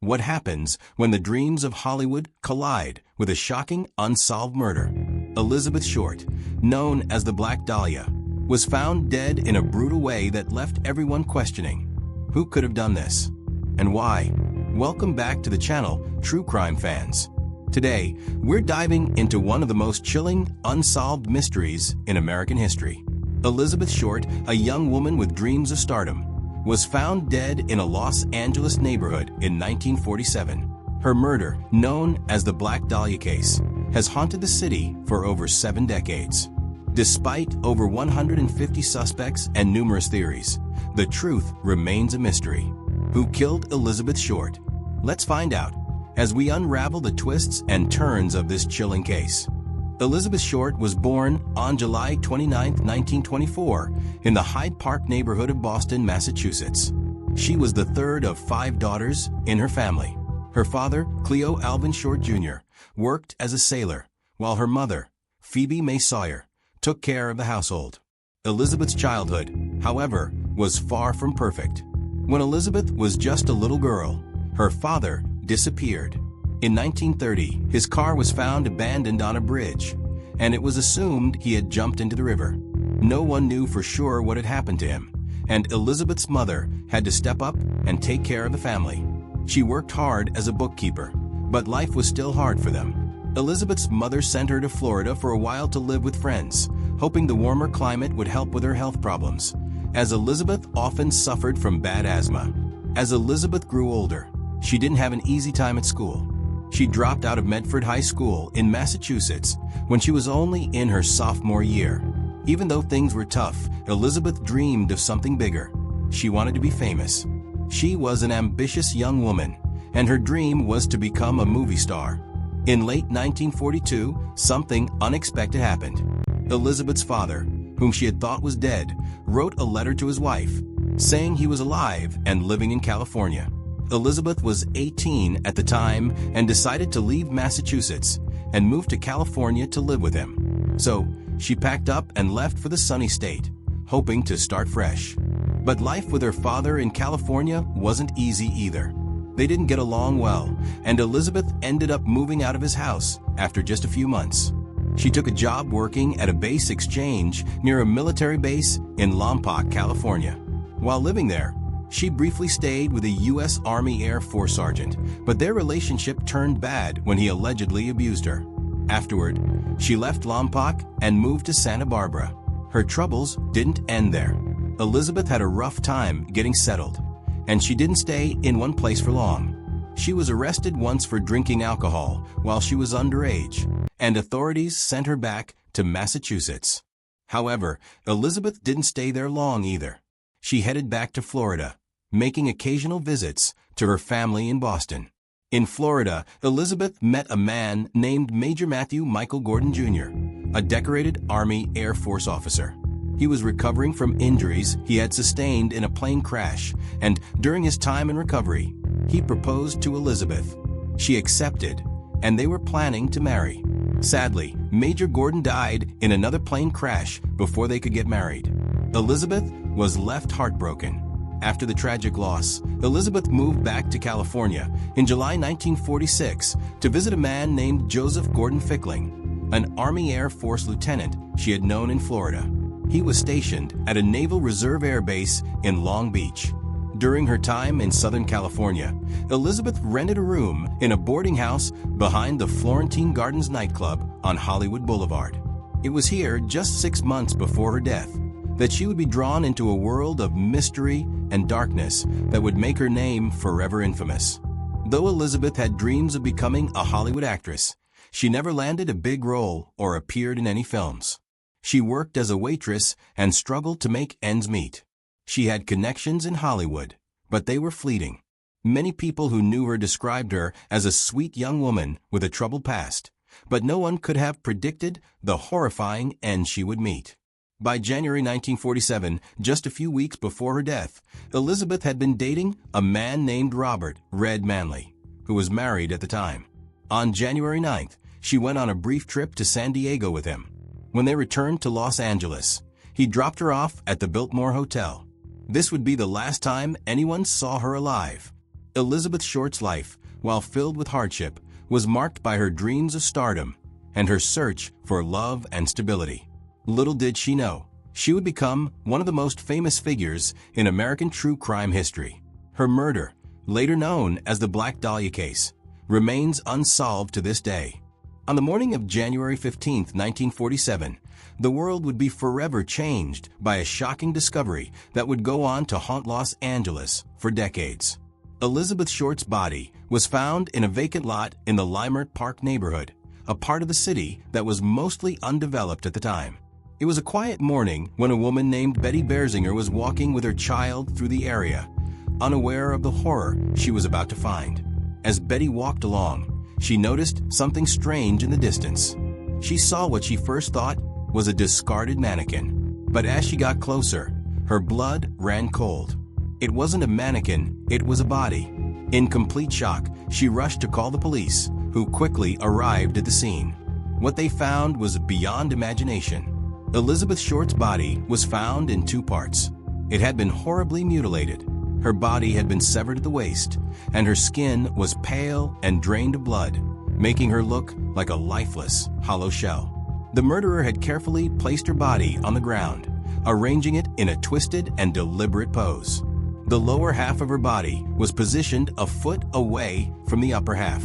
What happens when the dreams of Hollywood collide with a shocking unsolved murder? Elizabeth Short, known as the Black Dahlia, was found dead in a brutal way that left everyone questioning. Who could have done this? And why? Welcome back to the channel, True Crime fans. Today, we're diving into one of the most chilling, unsolved mysteries in American history. Elizabeth Short, a young woman with dreams of stardom, was found dead in a Los Angeles neighborhood in 1947. Her murder, known as the Black Dahlia case, has haunted the city for over 7 decades. Despite over 150 suspects and numerous theories, the truth remains a mystery. Who killed Elizabeth Short? Let's find out as we unravel the twists and turns of this chilling case. Elizabeth Short was born on July 29, 1924, in the Hyde Park neighborhood of Boston, Massachusetts. She was the third of 5 daughters in her family. Her father, Cleo Alvin Short Jr., worked as a sailor, while her mother, Phoebe May Sawyer, took care of the household. Elizabeth's childhood, however, was far from perfect. When Elizabeth was just a little girl, her father disappeared. In 1930, his car was found abandoned on a bridge, and it was assumed he had jumped into the river. No one knew for sure what had happened to him, and Elizabeth's mother had to step up and take care of the family. She worked hard as a bookkeeper, but life was still hard for them. Elizabeth's mother sent her to Florida for a while to live with friends, hoping the warmer climate would help with her health problems, as Elizabeth often suffered from bad asthma. As Elizabeth grew older, she didn't have an easy time at school. She dropped out of Medford High School in Massachusetts when she was only in her sophomore year. Even though things were tough, Elizabeth dreamed of something bigger. She wanted to be famous. She was an ambitious young woman, and her dream was to become a movie star. In late 1942, something unexpected happened. Elizabeth's father, whom she had thought was dead, wrote a letter to his wife, saying he was alive and living in California. Elizabeth was 18 at the time and decided to leave Massachusetts and move to California to live with him. So, she packed up and left for the sunny state, hoping to start fresh. But life with her father in California wasn't easy either. They didn't get along well, and Elizabeth ended up moving out of his house after just a few months. She took a job working at a base exchange near a military base in Lompoc, California. While living there, she briefly stayed with a U.S. Army Air Force sergeant, but their relationship turned bad when he allegedly abused her. Afterward, she left Lompoc and moved to Santa Barbara. Her troubles didn't end there. Elizabeth had a rough time getting settled, and she didn't stay in one place for long. She was arrested once for drinking alcohol while she was underage, and authorities sent her back to Massachusetts. However, Elizabeth didn't stay there long either. She headed back to Florida, making occasional visits to her family in Boston. In Florida, Elizabeth met a man named Major Matthew Michael Gordon Jr., a decorated Army Air Force officer. He was recovering from injuries he had sustained in a plane crash, and during his time in recovery, he proposed to Elizabeth. She accepted, and they were planning to marry. Sadly, Major Gordon died in another plane crash before they could get married. Elizabeth was left heartbroken. After the tragic loss, Elizabeth moved back to California in July 1946 to visit a man named Joseph Gordon Fickling, an Army Air Force lieutenant she had known in Florida. He was stationed at a Naval Reserve Air Base in Long Beach. During her time in Southern California, Elizabeth rented a room in a boarding house behind the Florentine Gardens nightclub on Hollywood Boulevard. It was here, just 6 months before her death, that she would be drawn into a world of mystery and darkness that would make her name forever infamous. Though Elizabeth had dreams of becoming a Hollywood actress, she never landed a big role or appeared in any films. She worked as a waitress and struggled to make ends meet. She had connections in Hollywood, but they were fleeting. Many people who knew her described her as a sweet young woman with a troubled past, but no one could have predicted the horrifying end she would meet. By January 1947, just a few weeks before her death, Elizabeth had been dating a man named Robert "Red" Manley, who was married at the time. On January 9th, she went on a brief trip to San Diego with him. When they returned to Los Angeles, he dropped her off at the Biltmore Hotel. This would be the last time anyone saw her alive. Elizabeth Short's life, while filled with hardship, was marked by her dreams of stardom and her search for love and stability. Little did she know, she would become one of the most famous figures in American true crime history. Her murder, later known as the Black Dahlia case, remains unsolved to this day. On the morning of January 15, 1947, the world would be forever changed by a shocking discovery that would go on to haunt Los Angeles for decades. Elizabeth Short's body was found in a vacant lot in the Leimert Park neighborhood, a part of the city that was mostly undeveloped at the time. It was a quiet morning when a woman named Betty Berzinger was walking with her child through the area, unaware of the horror she was about to find. As Betty walked along, she noticed something strange in the distance. She saw what she first thought was a discarded mannequin, but as she got closer, her blood ran cold. It wasn't a mannequin, it was a body. In complete shock, she rushed to call the police, who quickly arrived at the scene. What they found was beyond imagination. Elizabeth Short's body was found in two parts. It had been horribly mutilated. Her body had been severed at the waist, and her skin was pale and drained of blood, making her look like a lifeless, hollow shell. The murderer had carefully placed her body on the ground, arranging it in a twisted and deliberate pose. The lower half of her body was positioned a foot away from the upper half.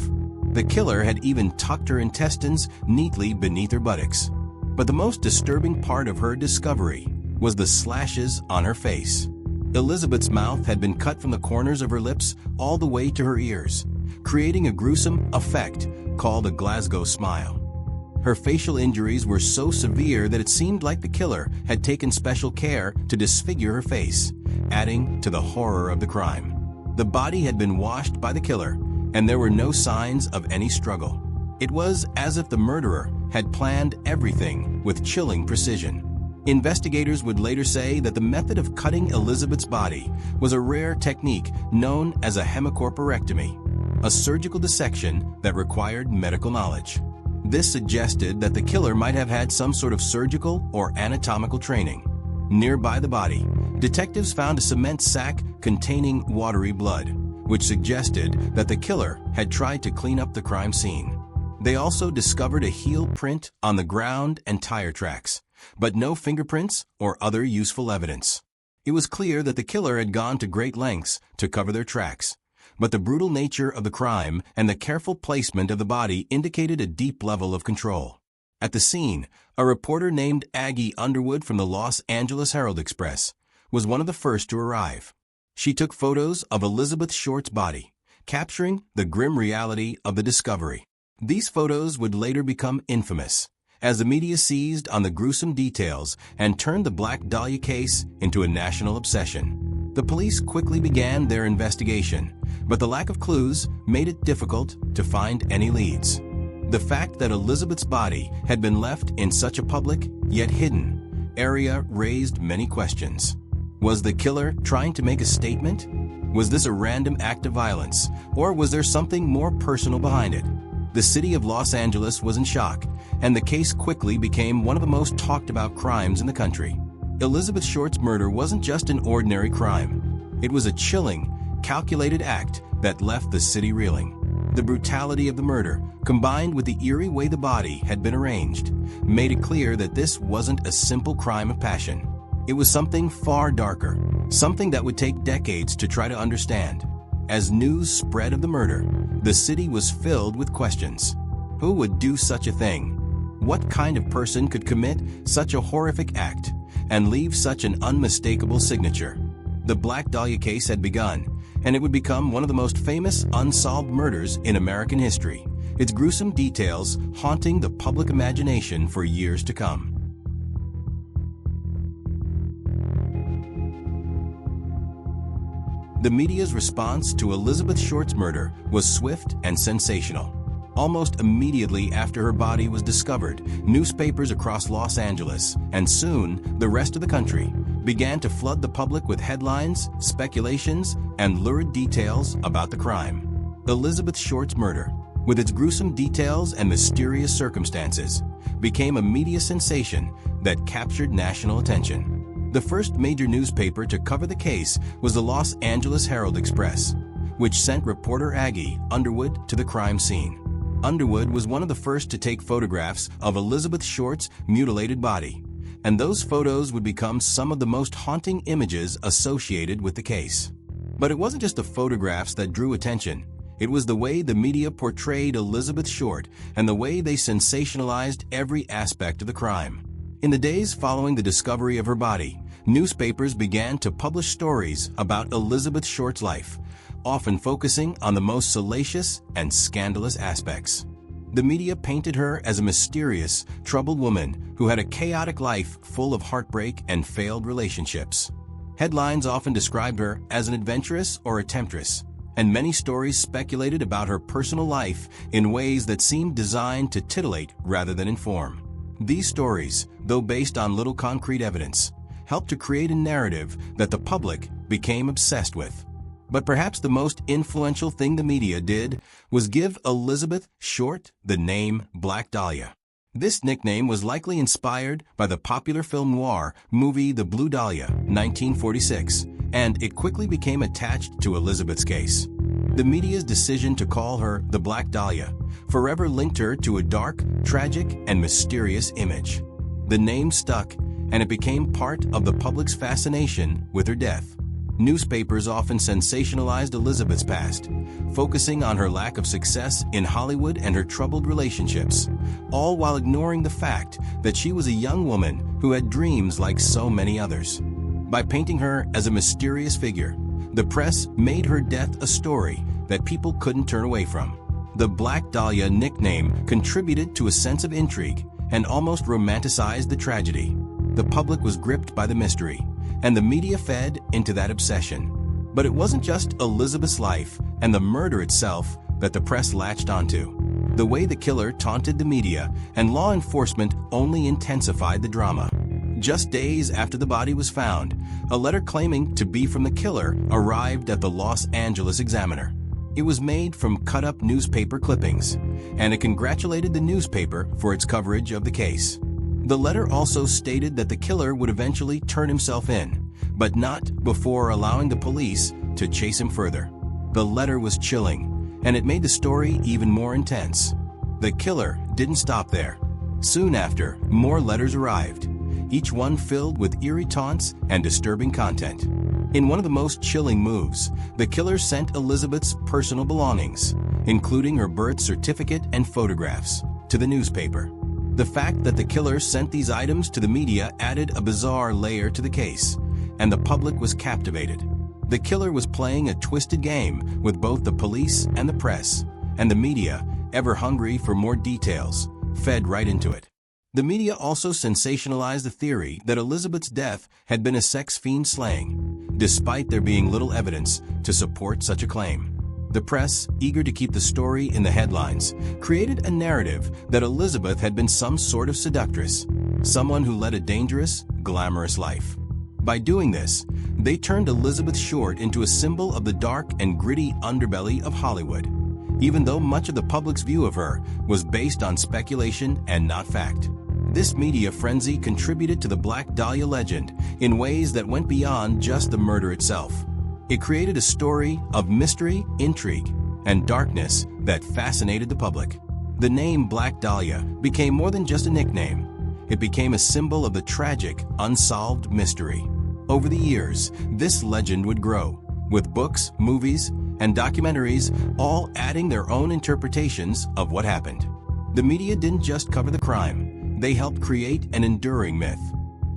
The killer had even tucked her intestines neatly beneath her buttocks. But the most disturbing part of her discovery was the slashes on her face. Elizabeth's mouth had been cut from the corners of her lips all the way to her ears, creating a gruesome effect called a Glasgow smile. Her facial injuries were so severe that it seemed like the killer had taken special care to disfigure her face, adding to the horror of the crime. The body had been washed by the killer, and there were no signs of any struggle. It was as if the murderer had planned everything with chilling precision. Investigators would later say that the method of cutting Elizabeth's body was a rare technique known as a hemicorporectomy, a surgical dissection that required medical knowledge. This suggested that the killer might have had some sort of surgical or anatomical training. Nearby the body, detectives found a cement sack containing watery blood, which suggested that the killer had tried to clean up the crime scene. They also discovered a heel print on the ground and tire tracks, but no fingerprints or other useful evidence. It was clear that the killer had gone to great lengths to cover their tracks, but the brutal nature of the crime and the careful placement of the body indicated a deep level of control. At the scene, a reporter named Aggie Underwood from the Los Angeles Herald-Express was one of the first to arrive. She took photos of Elizabeth Short's body, capturing the grim reality of the discovery. These photos would later become infamous, as the media seized on the gruesome details and turned the Black Dahlia case into a national obsession. The police quickly began their investigation, but the lack of clues made it difficult to find any leads. The fact that Elizabeth's body had been left in such a public, yet hidden, area raised many questions. Was the killer trying to make a statement? Was this a random act of violence, or was there something more personal behind it? The city of Los Angeles was in shock, and the case quickly became one of the most talked about crimes in the country. Elizabeth Short's murder wasn't just an ordinary crime. It was a chilling, calculated act that left the city reeling. The brutality of the murder, combined with the eerie way the body had been arranged, made it clear that this wasn't a simple crime of passion. It was something far darker, something that would take decades to try to understand. As news spread of the murder, the city was filled with questions. Who would do such a thing? What kind of person could commit such a horrific act and leave such an unmistakable signature? The Black Dahlia case had begun, and it would become one of the most famous unsolved murders in American history, its gruesome details haunting the public imagination for years to come. The media's response to Elizabeth Short's murder was swift and sensational. Almost immediately after her body was discovered, newspapers across Los Angeles, and soon the rest of the country, began to flood the public with headlines, speculations, and lurid details about the crime. Elizabeth Short's murder, with its gruesome details and mysterious circumstances, became a media sensation that captured national attention. The first major newspaper to cover the case was the Los Angeles Herald-Express, which sent reporter Aggie Underwood to the crime scene. Underwood was one of the first to take photographs of Elizabeth Short's mutilated body, and those photos would become some of the most haunting images associated with the case. But it wasn't just the photographs that drew attention. It was the way the media portrayed Elizabeth Short and the way they sensationalized every aspect of the crime. In the days following the discovery of her body, newspapers began to publish stories about Elizabeth Short's life, often focusing on the most salacious and scandalous aspects. The media painted her as a mysterious, troubled woman who had a chaotic life full of heartbreak and failed relationships. Headlines often described her as an adventuress or a temptress, and many stories speculated about her personal life in ways that seemed designed to titillate rather than inform. These stories, though based on little concrete evidence, helped to create a narrative that the public became obsessed with. But perhaps the most influential thing the media did was give Elizabeth Short the name Black Dahlia. This nickname was likely inspired by the popular film noir movie The Blue Dahlia, 1946, and it quickly became attached to Elizabeth's case. The media's decision to call her the Black Dahlia forever linked her to a dark, tragic, and mysterious image. The name stuck, and it became part of the public's fascination with her death. Newspapers often sensationalized Elizabeth's past, focusing on her lack of success in Hollywood and her troubled relationships, all while ignoring the fact that she was a young woman who had dreams like so many others. By painting her as a mysterious figure, the press made her death a story that people couldn't turn away from. The Black Dahlia nickname contributed to a sense of intrigue and almost romanticized the tragedy. The public was gripped by the mystery, and the media fed into that obsession. But it wasn't just Elizabeth's life and the murder itself that the press latched onto. The way the killer taunted the media and law enforcement only intensified the drama. Just days after the body was found, a letter claiming to be from the killer arrived at the Los Angeles Examiner. It was made from cut-up newspaper clippings, and it congratulated the newspaper for its coverage of the case. The letter also stated that the killer would eventually turn himself in, but not before allowing the police to chase him further. The letter was chilling, and it made the story even more intense. The killer didn't stop there. Soon after, more letters arrived, each one filled with eerie taunts and disturbing content. In one of the most chilling moves, the killer sent Elizabeth's personal belongings, including her birth certificate and photographs, to the newspaper. The fact that the killer sent these items to the media added a bizarre layer to the case, and the public was captivated. The killer was playing a twisted game with both the police and the press, and the media, ever hungry for more details, fed right into it. The media also sensationalized the theory that Elizabeth's death had been a sex fiend slaying, despite there being little evidence to support such a claim. The press, eager to keep the story in the headlines, created a narrative that Elizabeth had been some sort of seductress, someone who led a dangerous, glamorous life. By doing this, they turned Elizabeth Short into a symbol of the dark and gritty underbelly of Hollywood, even though much of the public's view of her was based on speculation and not fact. This media frenzy contributed to the Black Dahlia legend in ways that went beyond just the murder itself. It created a story of mystery, intrigue, and darkness that fascinated the public. The name Black Dahlia became more than just a nickname. It became a symbol of the tragic, unsolved mystery. Over the years, this legend would grow, with books, movies, and documentaries all adding their own interpretations of what happened. The media didn't just cover the crime, they helped create an enduring myth.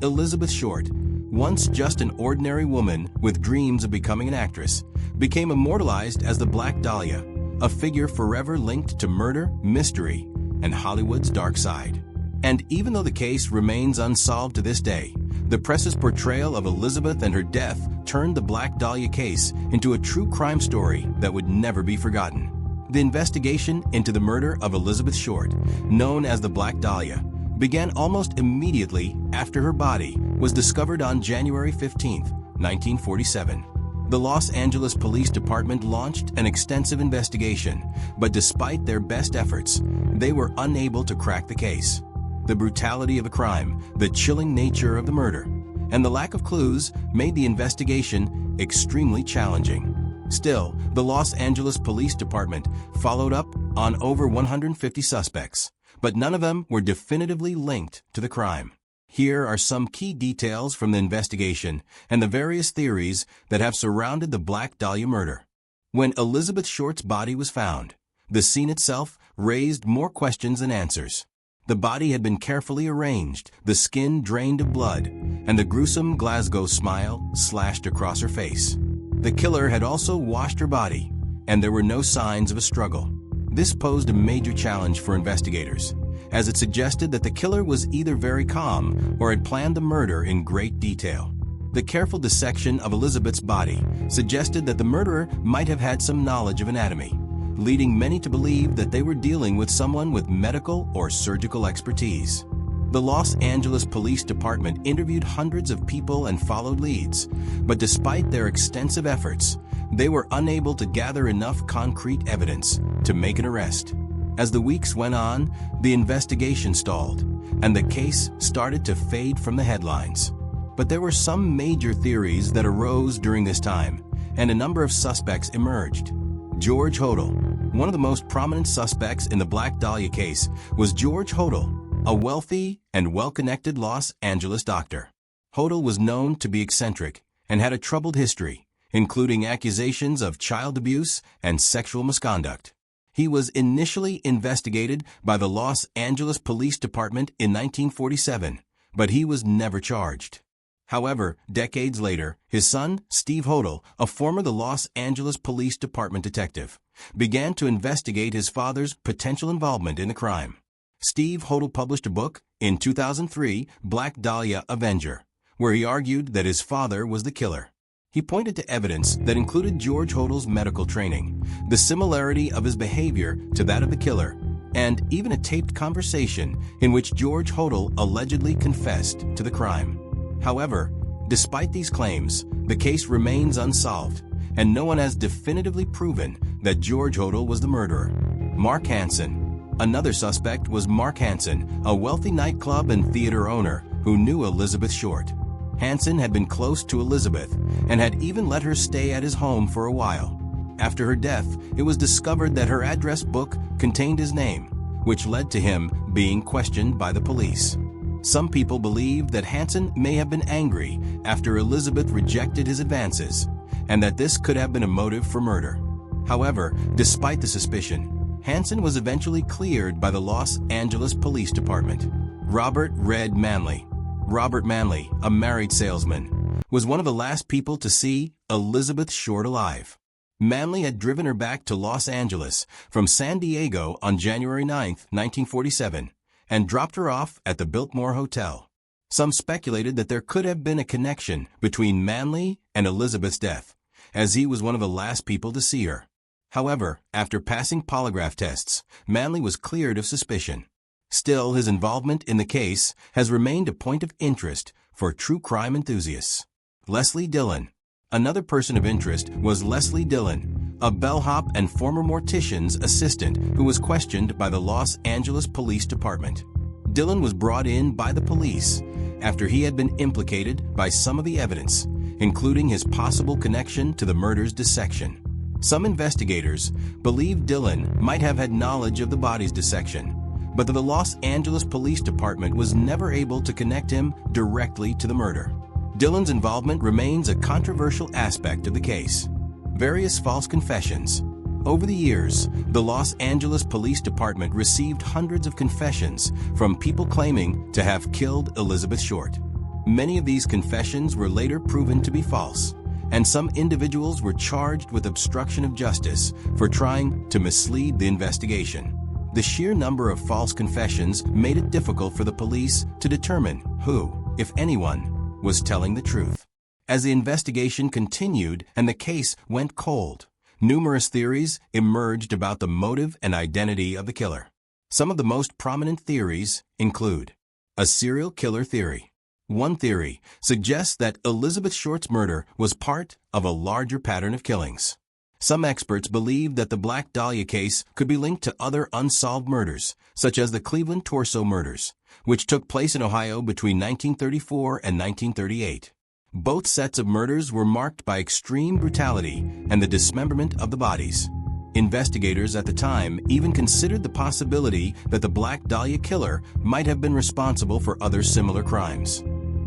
Elizabeth Short, once just an ordinary woman with dreams of becoming an actress, became immortalized as the Black Dahlia, a figure forever linked to murder, mystery, and Hollywood's dark side. And even though the case remains unsolved to this day, the press's portrayal of Elizabeth and her death turned the Black Dahlia case into a true crime story that would never be forgotten. The investigation into the murder of Elizabeth Short, known as the Black Dahlia, began almost immediately after her body was discovered on January 15, 1947. The Los Angeles Police Department launched an extensive investigation, but despite their best efforts, they were unable to crack the case. The brutality of the crime, the chilling nature of the murder, and the lack of clues made the investigation extremely challenging. Still, the Los Angeles Police Department followed up on over 150 suspects, but none of them were definitively linked to the crime. Here are some key details from the investigation and the various theories that have surrounded the Black Dahlia murder. When Elizabeth Short's body was found, the scene itself raised more questions than answers. The body had been carefully arranged, the skin drained of blood, and the gruesome Glasgow smile slashed across her face. The killer had also washed her body, and there were no signs of a struggle. This posed a major challenge for investigators, as it suggested that the killer was either very calm or had planned the murder in great detail. The careful dissection of Elizabeth's body suggested that the murderer might have had some knowledge of anatomy, leading many to believe that they were dealing with someone with medical or surgical expertise. The Los Angeles Police Department interviewed hundreds of people and followed leads, but despite their extensive efforts, they were unable to gather enough concrete evidence to make an arrest. As the weeks went on, the investigation stalled, and the case started to fade from the headlines. But there were some major theories that arose during this time, and a number of suspects emerged. George Hodel. One of the most prominent suspects in the Black Dahlia case was George Hodel, a wealthy and well-connected Los Angeles doctor. Hodel was known to be eccentric and had a troubled history, including accusations of child abuse and sexual misconduct. He was initially investigated by the Los Angeles Police Department in 1947, but he was never charged. However, decades later, his son, Steve Hodel, a former Los Angeles Police Department detective, began to investigate his father's potential involvement in the crime. Steve Hodel published a book in 2003, Black Dahlia Avenger, where he argued that his father was the killer. He pointed to evidence that included George Hodel's medical training, the similarity of his behavior to that of the killer, and even a taped conversation in which George Hodel allegedly confessed to the crime. However, despite these claims, the case remains unsolved, and no one has definitively proven that George Hodel was the murderer. Mark Hansen. Another suspect was Mark Hansen, a wealthy nightclub and theater owner who knew Elizabeth Short. Hansen had been close to Elizabeth and had even let her stay at his home for a while. After her death, it was discovered that her address book contained his name, which led to him being questioned by the police. Some people believe that Hansen may have been angry after Elizabeth rejected his advances, and that this could have been a motive for murder. However, despite the suspicion, Hansen was eventually cleared by the Los Angeles Police Department. Robert Red Manley. Robert Manley, a married salesman, was one of the last people to see Elizabeth Short alive. Manley had driven her back to Los Angeles from San Diego on January 9, 1947, and dropped her off at the Biltmore Hotel. Some speculated that there could have been a connection between Manley and Elizabeth's death, as he was one of the last people to see her. However, after passing polygraph tests, Manley was cleared of suspicion. Still, his involvement in the case has remained a point of interest for true crime enthusiasts. Leslie Dillon. Another person of interest was Leslie Dillon, a bellhop and former mortician's assistant who was questioned by the Los Angeles Police Department. Dillon was brought in by the police after he had been implicated by some of the evidence, including his possible connection to the murder's dissection. Some investigators believe Dillon might have had knowledge of the body's dissection, but the Los Angeles Police Department was never able to connect him directly to the murder. Dillon's involvement remains a controversial aspect of the case. Various false confessions. Over the years, the Los Angeles Police Department received hundreds of confessions from people claiming to have killed Elizabeth Short. Many of these confessions were later proven to be false, and some individuals were charged with obstruction of justice for trying to mislead the investigation. The sheer number of false confessions made it difficult for the police to determine who, if anyone, was telling the truth. As the investigation continued and the case went cold, numerous theories emerged about the motive and identity of the killer. Some of the most prominent theories include a serial killer theory. One theory suggests that Elizabeth Short's murder was part of a larger pattern of killings. Some experts believe that the Black Dahlia case could be linked to other unsolved murders, such as the Cleveland Torso murders, which took place in Ohio between 1934 and 1938. Both sets of murders were marked by extreme brutality and the dismemberment of the bodies. Investigators at the time even considered the possibility that the Black Dahlia killer might have been responsible for other similar crimes.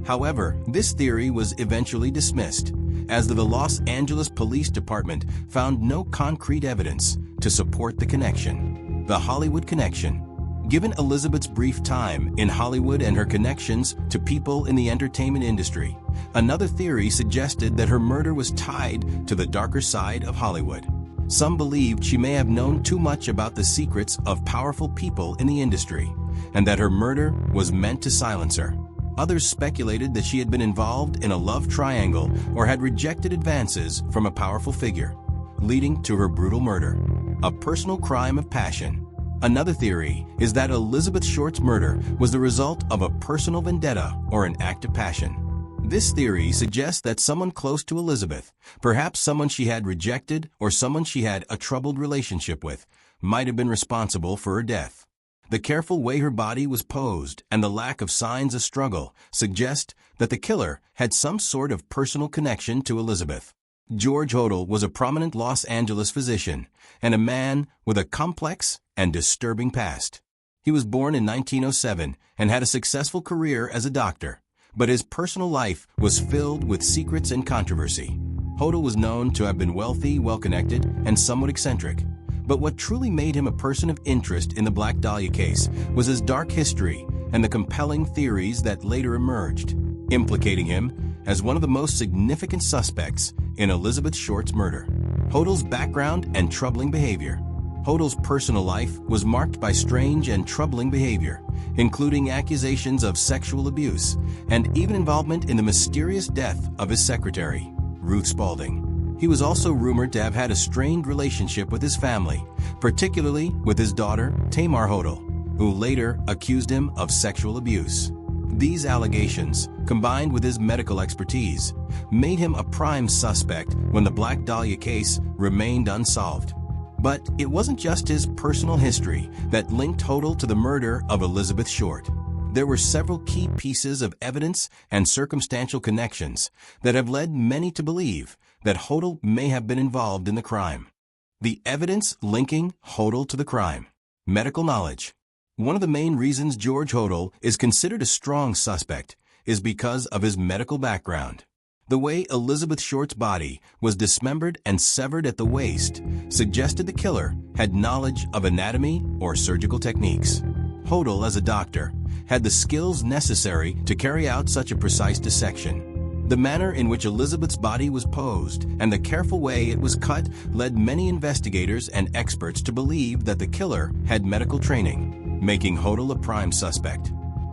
However, this theory was eventually dismissed, as the Los Angeles Police Department found no concrete evidence to support the connection. The Hollywood connection. Given Elizabeth's brief time in Hollywood and her connections to people in the entertainment industry, another theory suggested that her murder was tied to the darker side of Hollywood. Some believed she may have known too much about the secrets of powerful people in the industry, and that her murder was meant to silence her. Others speculated that she had been involved in a love triangle or had rejected advances from a powerful figure, leading to her brutal murder. A personal crime of passion. Another theory is that Elizabeth Short's murder was the result of a personal vendetta or an act of passion. This theory suggests that someone close to Elizabeth, perhaps someone she had rejected or someone she had a troubled relationship with, might have been responsible for her death. The careful way her body was posed and the lack of signs of struggle suggest that the killer had some sort of personal connection to Elizabeth. George Hodel was a prominent Los Angeles physician and a man with a complex and disturbing past. He was born in 1907 and had a successful career as a doctor, but his personal life was filled with secrets and controversy. Hodel was known to have been wealthy, well-connected, and somewhat eccentric. But what truly made him a person of interest in the Black Dahlia case was his dark history and the compelling theories that later emerged, implicating him as one of the most significant suspects in Elizabeth Short's murder. Hodel's background and troubling behavior. Hodel's personal life was marked by strange and troubling behavior, including accusations of sexual abuse and even involvement in the mysterious death of his secretary, Ruth Spaulding. He was also rumored to have had a strained relationship with his family, particularly with his daughter, Tamar Hodel, who later accused him of sexual abuse. These allegations, combined with his medical expertise, made him a prime suspect when the Black Dahlia case remained unsolved. But it wasn't just his personal history that linked Hodel to the murder of Elizabeth Short. There were several key pieces of evidence and circumstantial connections that have led many to believe that Hodel may have been involved in the crime. The evidence linking Hodel to the crime. Medical knowledge. One of the main reasons George Hodel is considered a strong suspect is because of his medical background. The way Elizabeth Short's body was dismembered and severed at the waist suggested the killer had knowledge of anatomy or surgical techniques. Hodel, as a doctor, had the skills necessary to carry out such a precise dissection. The manner in which Elizabeth's body was posed and the careful way it was cut led many investigators and experts to believe that the killer had medical training, making Hodel a prime suspect.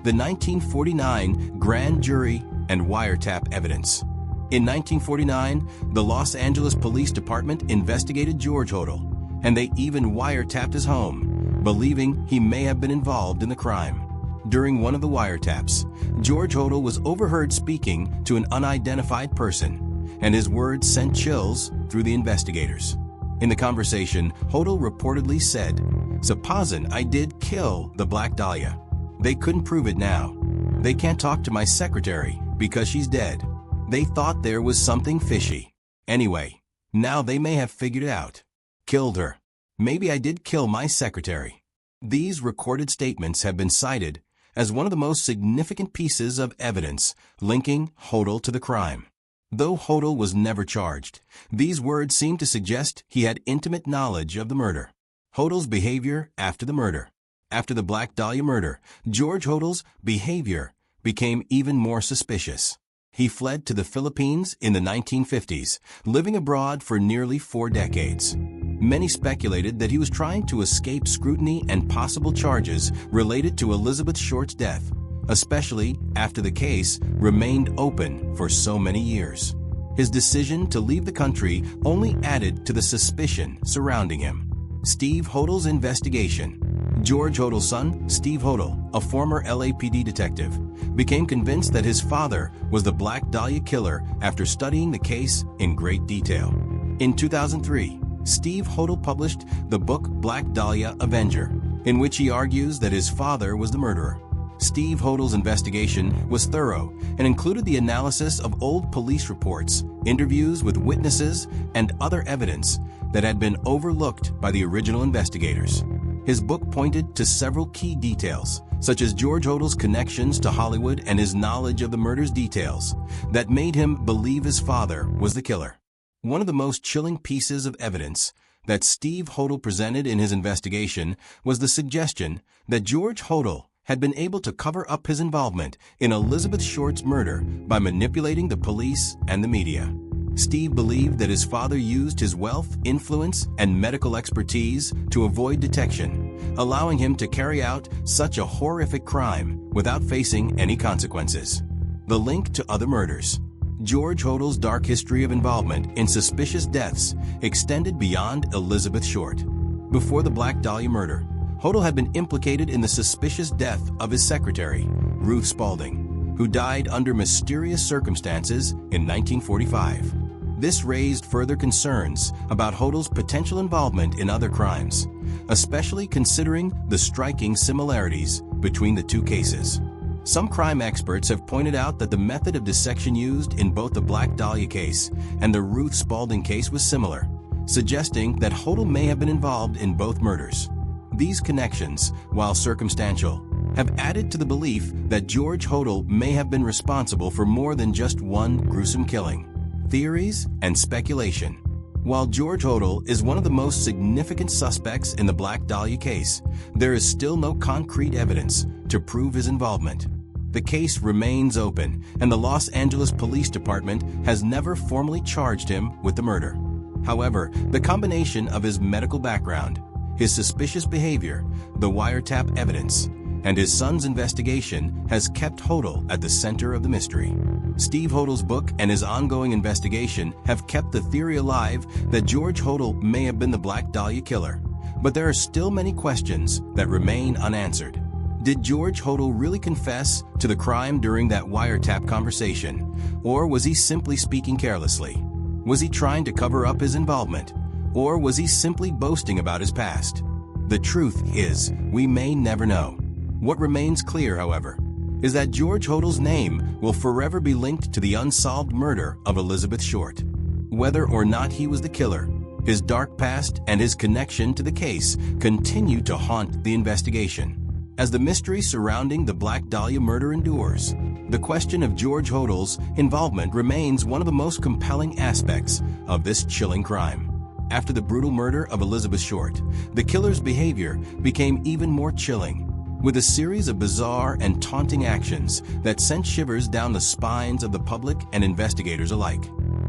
The 1949 grand jury and wiretap evidence. In 1949, the Los Angeles Police Department investigated George Hodel, and they even wiretapped his home, believing he may have been involved in the crime. During one of the wiretaps, George Hodel was overheard speaking to an unidentified person, and his words sent chills through the investigators. In the conversation, Hodel reportedly said, "Supposin' I did kill the Black Dahlia. They couldn't prove it now. They can't talk to my secretary because she's dead. They thought there was something fishy. Anyway, now they may have figured it out. Killed her. Maybe I did kill my secretary." These recorded statements have been cited as one of the most significant pieces of evidence linking Hodel to the crime. Though Hodel was never charged, these words seem to suggest he had intimate knowledge of the murder. Hodel's behavior after the murder. After the Black Dahlia murder, George Hodel's behavior became even more suspicious. He fled to the Philippines in the 1950s, living abroad for nearly 4 decades. Many speculated that he was trying to escape scrutiny and possible charges related to Elizabeth Short's death, especially after the case remained open for so many years. His decision to leave the country only added to the suspicion surrounding him. Steve Hodel's investigation. George Hodel's son, Steve Hodel, a former LAPD detective, became convinced that his father was the Black Dahlia killer after studying the case in great detail. In 2003, Steve Hodel published the book Black Dahlia Avenger, in which he argues that his father was the murderer. Steve Hodel's investigation was thorough and included the analysis of old police reports, interviews with witnesses, and other evidence that had been overlooked by the original investigators. His book pointed to several key details, such as George Hodel's connections to Hollywood and his knowledge of the murder's details, that made him believe his father was the killer. One of the most chilling pieces of evidence that Steve Hodel presented in his investigation was the suggestion that George Hodel had been able to cover up his involvement in Elizabeth Short's murder by manipulating the police and the media. Steve believed that his father used his wealth, influence, and medical expertise to avoid detection, allowing him to carry out such a horrific crime without facing any consequences. The link to other murders. George Hodel's dark history of involvement in suspicious deaths extended beyond Elizabeth Short. Before the Black Dahlia murder, Hodel had been implicated in the suspicious death of his secretary, Ruth Spaulding, who died under mysterious circumstances in 1945. This raised further concerns about Hodel's potential involvement in other crimes, especially considering the striking similarities between the two cases. Some crime experts have pointed out that the method of dissection used in both the Black Dahlia case and the Ruth Spaulding case was similar, suggesting that Hodel may have been involved in both murders. These connections, while circumstantial, have added to the belief that George Hodel may have been responsible for more than just one gruesome killing. Theories and speculation. While George Hodel is one of the most significant suspects in the Black Dahlia case, there is still no concrete evidence to prove his involvement. The case remains open, and the Los Angeles Police Department has never formally charged him with the murder. However, the combination of his medical background, his suspicious behavior, the wiretap evidence, and his son's investigation has kept Hodel at the center of the mystery. Steve Hodel's book and his ongoing investigation have kept the theory alive that George Hodel may have been the Black Dahlia killer, but there are still many questions that remain unanswered. Did George Hodel really confess to the crime during that wiretap conversation, or was he simply speaking carelessly? Was he trying to cover up his involvement, or was he simply boasting about his past? The truth is, we may never know. What remains clear, however, is that George Hodel's name will forever be linked to the unsolved murder of Elizabeth Short. Whether or not he was the killer, his dark past and his connection to the case continue to haunt the investigation. As the mystery surrounding the Black Dahlia murder endures, the question of George Hodel's involvement remains one of the most compelling aspects of this chilling crime. After the brutal murder of Elizabeth Short, the killer's behavior became even more chilling, with a series of bizarre and taunting actions that sent shivers down the spines of the public and investigators alike.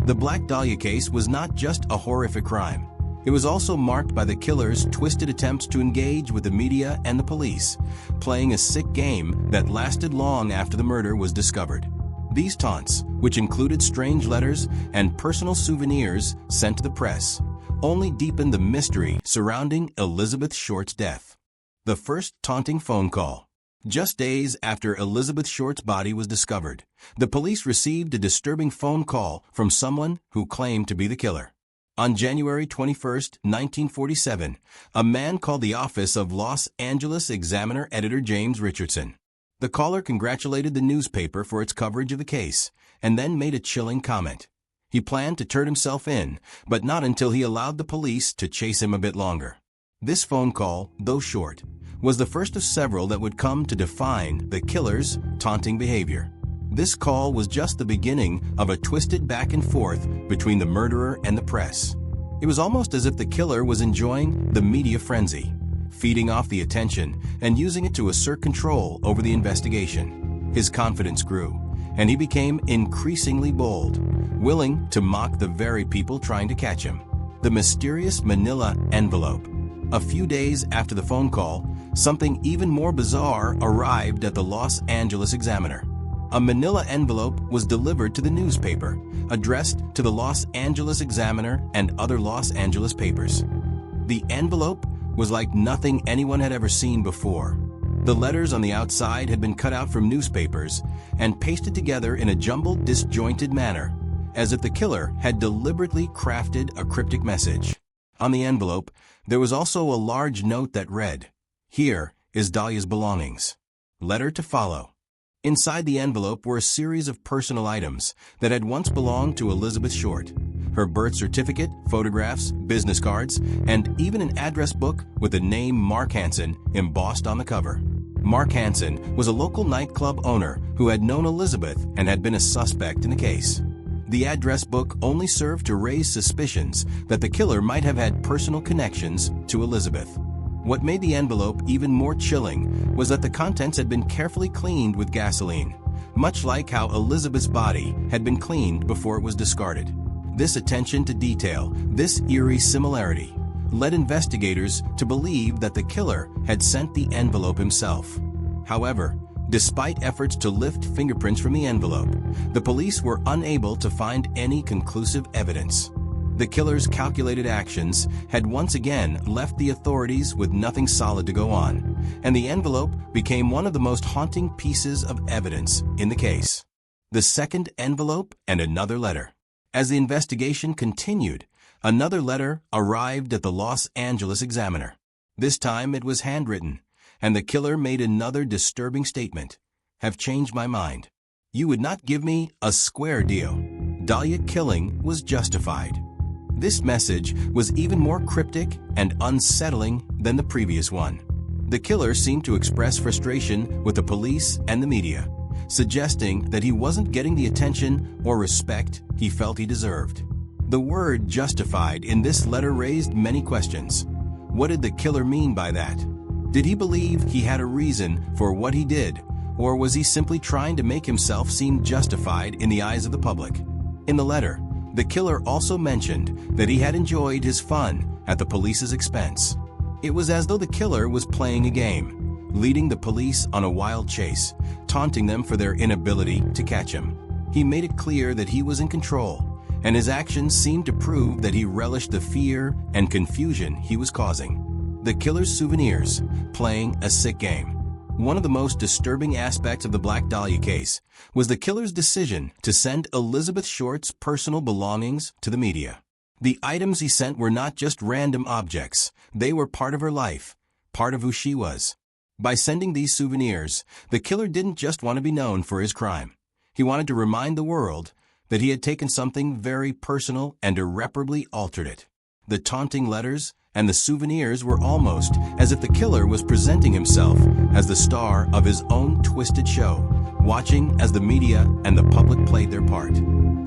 The Black Dahlia case was not just a horrific crime. It was also marked by the killer's twisted attempts to engage with the media and the police, playing a sick game that lasted long after the murder was discovered. These taunts, which included strange letters and personal souvenirs sent to the press, only deepened the mystery surrounding Elizabeth Short's death. The first taunting phone call. Just days after Elizabeth Short's body was discovered, the police received a disturbing phone call from someone who claimed to be the killer. On January 21, 1947, a man called the office of Los Angeles Examiner editor James Richardson. The caller congratulated the newspaper for its coverage of the case, and then made a chilling comment. He planned to turn himself in, but not until he allowed the police to chase him a bit longer. This phone call, though short, was the first of several that would come to define the killer's taunting behavior. This call was just the beginning of a twisted back and forth between the murderer and the press. It was almost as if the killer was enjoying the media frenzy, feeding off the attention and using it to assert control over the investigation. His confidence grew, and he became increasingly bold, willing to mock the very people trying to catch him. The mysterious manila envelope. A few days after the phone call, something even more bizarre arrived at the Los Angeles Examiner. A manila envelope was delivered to the newspaper, addressed to the Los Angeles Examiner and other Los Angeles papers. The envelope was like nothing anyone had ever seen before. The letters on the outside had been cut out from newspapers and pasted together in a jumbled, disjointed manner, as if the killer had deliberately crafted a cryptic message. On the envelope, there was also a large note that read, "Here is Dahlia's belongings. letter to follow. Inside the envelope were a series of personal items that had once belonged to Elizabeth Short. Her birth certificate, photographs, business cards, and even an address book with the name Mark Hansen embossed on the cover. Mark Hansen was a local nightclub owner who had known Elizabeth and had been a suspect in the case. The address book only served to raise suspicions that the killer might have had personal connections to Elizabeth. What made the envelope even more chilling was that the contents had been carefully cleaned with gasoline, much like how Elizabeth's body had been cleaned before it was discarded. This attention to detail, this eerie similarity, led investigators to believe that the killer had sent the envelope himself. However, despite efforts to lift fingerprints from the envelope, the police were unable to find any conclusive evidence. The killer's calculated actions had once again left the authorities with nothing solid to go on, and the envelope became one of the most haunting pieces of evidence in the case. The second envelope and another letter. As the investigation continued, another letter arrived at the Los Angeles Examiner. This time it was handwritten, and the killer made another disturbing statement. "Have changed my mind. You would not give me a square deal. Dahlia killing was justified." This message was even more cryptic and unsettling than the previous one. The killer seemed to express frustration with the police and the media, suggesting that he wasn't getting the attention or respect he felt he deserved. The word "justified" in this letter raised many questions. What did the killer mean by that? Did he believe he had a reason for what he did, or was he simply trying to make himself seem justified in the eyes of the public? In the letter, the killer also mentioned that he had enjoyed his fun at the police's expense. It was as though the killer was playing a game, leading the police on a wild chase, taunting them for their inability to catch him. He made it clear that he was in control, and his actions seemed to prove that he relished the fear and confusion he was causing. The killer's souvenirs, playing a sick game. One of the most disturbing aspects of the Black Dahlia case was the killer's decision to send Elizabeth Short's personal belongings to the media. The items he sent were not just random objects, they were part of her life, part of who she was. By sending these souvenirs, the killer didn't just want to be known for his crime. He wanted to remind the world that he had taken something very personal and irreparably altered it. The taunting letters and the souvenirs were almost as if the killer was presenting himself as the star of his own twisted show, watching as the media and the public played their part.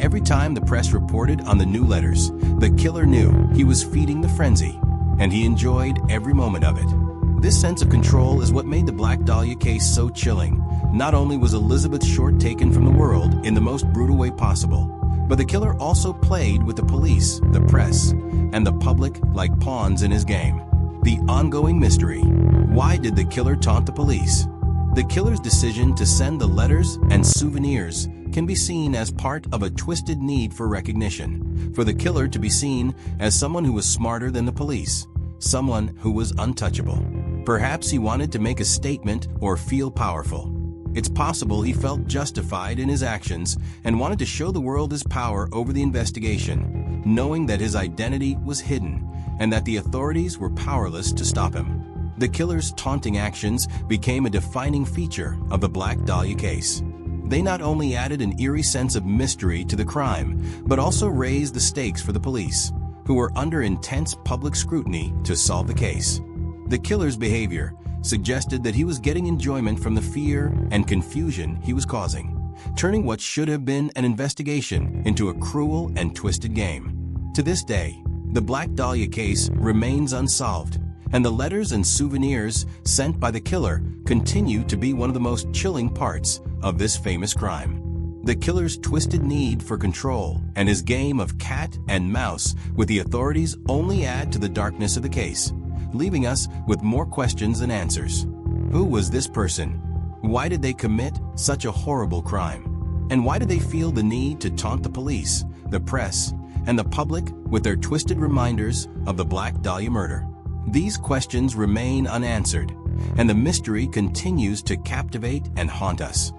Every time the press reported on the new letters, the killer knew he was feeding the frenzy, and he enjoyed every moment of it. This sense of control is what made the Black Dahlia case so chilling. Not only was Elizabeth Short taken from the world in the most brutal way possible, but the killer also played with the police, the press, and the public like pawns in his game. The ongoing mystery. Why did the killer taunt the police? The killer's decision to send the letters and souvenirs can be seen as part of a twisted need for recognition, for the killer to be seen as someone who was smarter than the police, someone who was untouchable. Perhaps he wanted to make a statement or feel powerful. It's possible he felt justified in his actions and wanted to show the world his power over the investigation, knowing that his identity was hidden and that the authorities were powerless to stop him. The killer's taunting actions became a defining feature of the Black Dahlia case. They not only added an eerie sense of mystery to the crime, but also raised the stakes for the police, who were under intense public scrutiny to solve the case. The killer's behavior suggested that he was getting enjoyment from the fear and confusion he was causing, turning what should have been an investigation into a cruel and twisted game. To this day, the Black Dahlia case remains unsolved, and the letters and souvenirs sent by the killer continue to be one of the most chilling parts of this famous crime. The killer's twisted need for control and his game of cat and mouse with the authorities only add to the darkness of the case, leaving us with more questions than answers. Who was this person? Why did they commit such a horrible crime? And why did they feel the need to taunt the police, the press, and the public with their twisted reminders of the Black Dahlia murder? These questions remain unanswered, and the mystery continues to captivate and haunt us.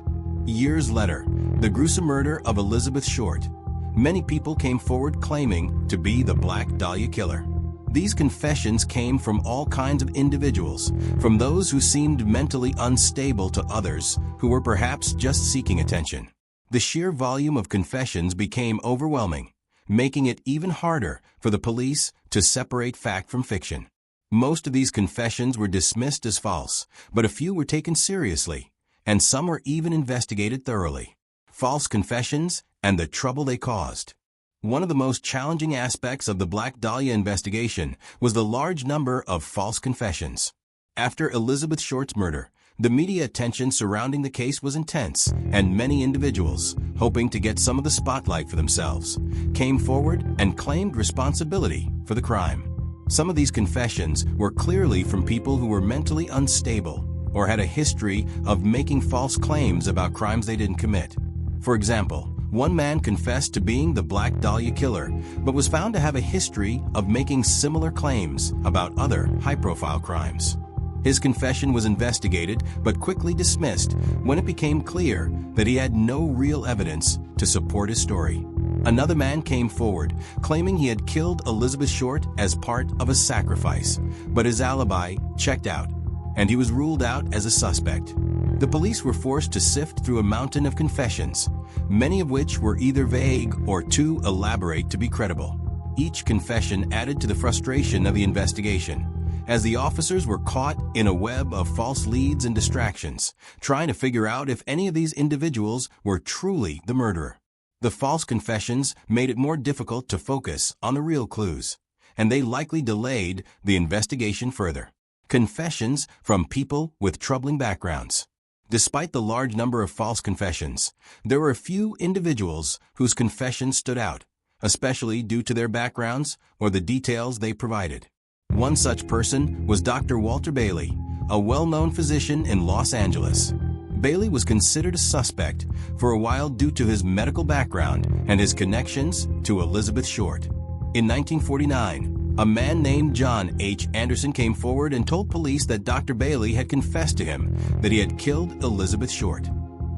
Years later, the gruesome murder of Elizabeth Short. Many people came forward claiming to be the Black Dahlia killer. These confessions came from all kinds of individuals, from those who seemed mentally unstable to others who were perhaps just seeking attention. The sheer volume of confessions became overwhelming, making it even harder for the police to separate fact from fiction. Most of these confessions were dismissed as false, but a few were taken seriously, and some were even investigated thoroughly. False confessions and the trouble they caused. One of the most challenging aspects of the Black Dahlia investigation was the large number of false confessions. After Elizabeth Short's murder, the media attention surrounding the case was intense, and many individuals, hoping to get some of the spotlight for themselves, came forward and claimed responsibility for the crime. Some of these confessions were clearly from people who were mentally unstable or had a history of making false claims about crimes they didn't commit. For example, one man confessed to being the Black Dahlia killer, but was found to have a history of making similar claims about other high-profile crimes. His confession was investigated but quickly dismissed when it became clear that he had no real evidence to support his story. Another man came forward, claiming he had killed Elizabeth Short as part of a sacrifice, but his alibi checked out, and he was ruled out as a suspect. The police were forced to sift through a mountain of confessions, many of which were either vague or too elaborate to be credible. Each confession added to the frustration of the investigation, as the officers were caught in a web of false leads and distractions, trying to figure out if any of these individuals were truly the murderer. The false confessions made it more difficult to focus on the real clues, and they likely delayed the investigation further. Confessions from people with troubling backgrounds. Despite the large number of false confessions, there were a few individuals whose confessions stood out, especially due to their backgrounds or the details they provided. One such person was Dr. Walter Bailey, a well-known physician in Los Angeles. Bailey was considered a suspect for a while due to his medical background and his connections to Elizabeth Short. In 1949, a man named John H. Anderson came forward and told police that Dr. Bailey had confessed to him that he had killed Elizabeth Short.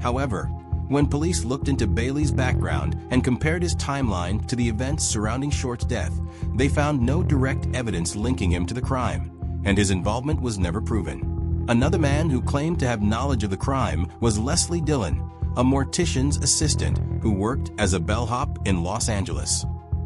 However, when police looked into Bailey's background and compared his timeline to the events surrounding Short's death, they found no direct evidence linking him to the crime, and his involvement was never proven. Another man who claimed to have knowledge of the crime was Leslie Dillon, a mortician's assistant who worked as a bellhop in Los Angeles.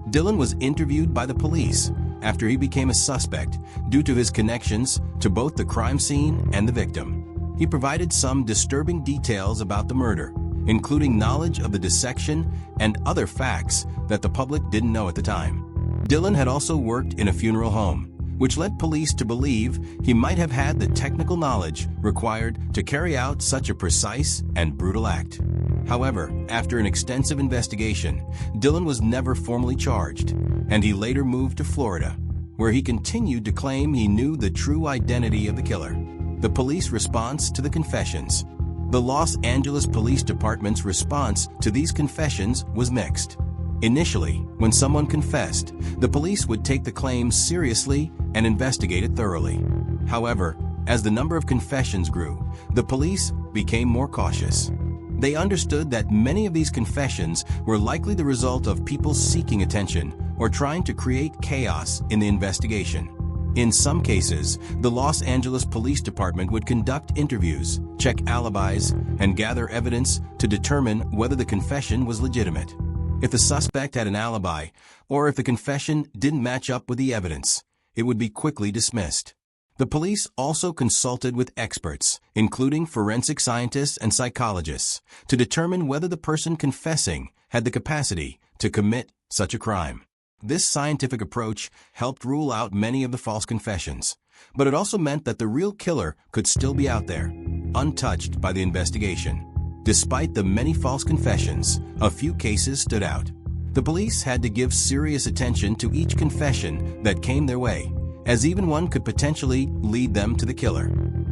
Dillon was interviewed by the police after he became a suspect due to his connections to both the crime scene and the victim. He provided some disturbing details about the murder, including knowledge of the dissection and other facts that the public didn't know at the time. Dillon had also worked in a funeral home, which led police to believe he might have had the technical knowledge required to carry out such a precise and brutal act. However, after an extensive investigation, Dillon was never formally charged, and he later moved to Florida, where he continued to claim he knew the true identity of the killer. The police response to the confessions. The Los Angeles Police Department's response to these confessions was mixed. Initially, when someone confessed, the police would take the claims seriously and investigate it thoroughly. However, as the number of confessions grew, the police became more cautious. They understood that many of these confessions were likely the result of people seeking attention or trying to create chaos in the investigation. In some cases, the Los Angeles Police Department would conduct interviews, check alibis, and gather evidence to determine whether the confession was legitimate. If the suspect had an alibi, or if the confession didn't match up with the evidence, it would be quickly dismissed. The police also consulted with experts, including forensic scientists and psychologists, to determine whether the person confessing had the capacity to commit such a crime. This scientific approach helped rule out many of the false confessions, but it also meant that the real killer could still be out there, untouched by the investigation. Despite the many false confessions, a few cases stood out. The police had to give serious attention to each confession that came their way, as even one could potentially lead them to the killer.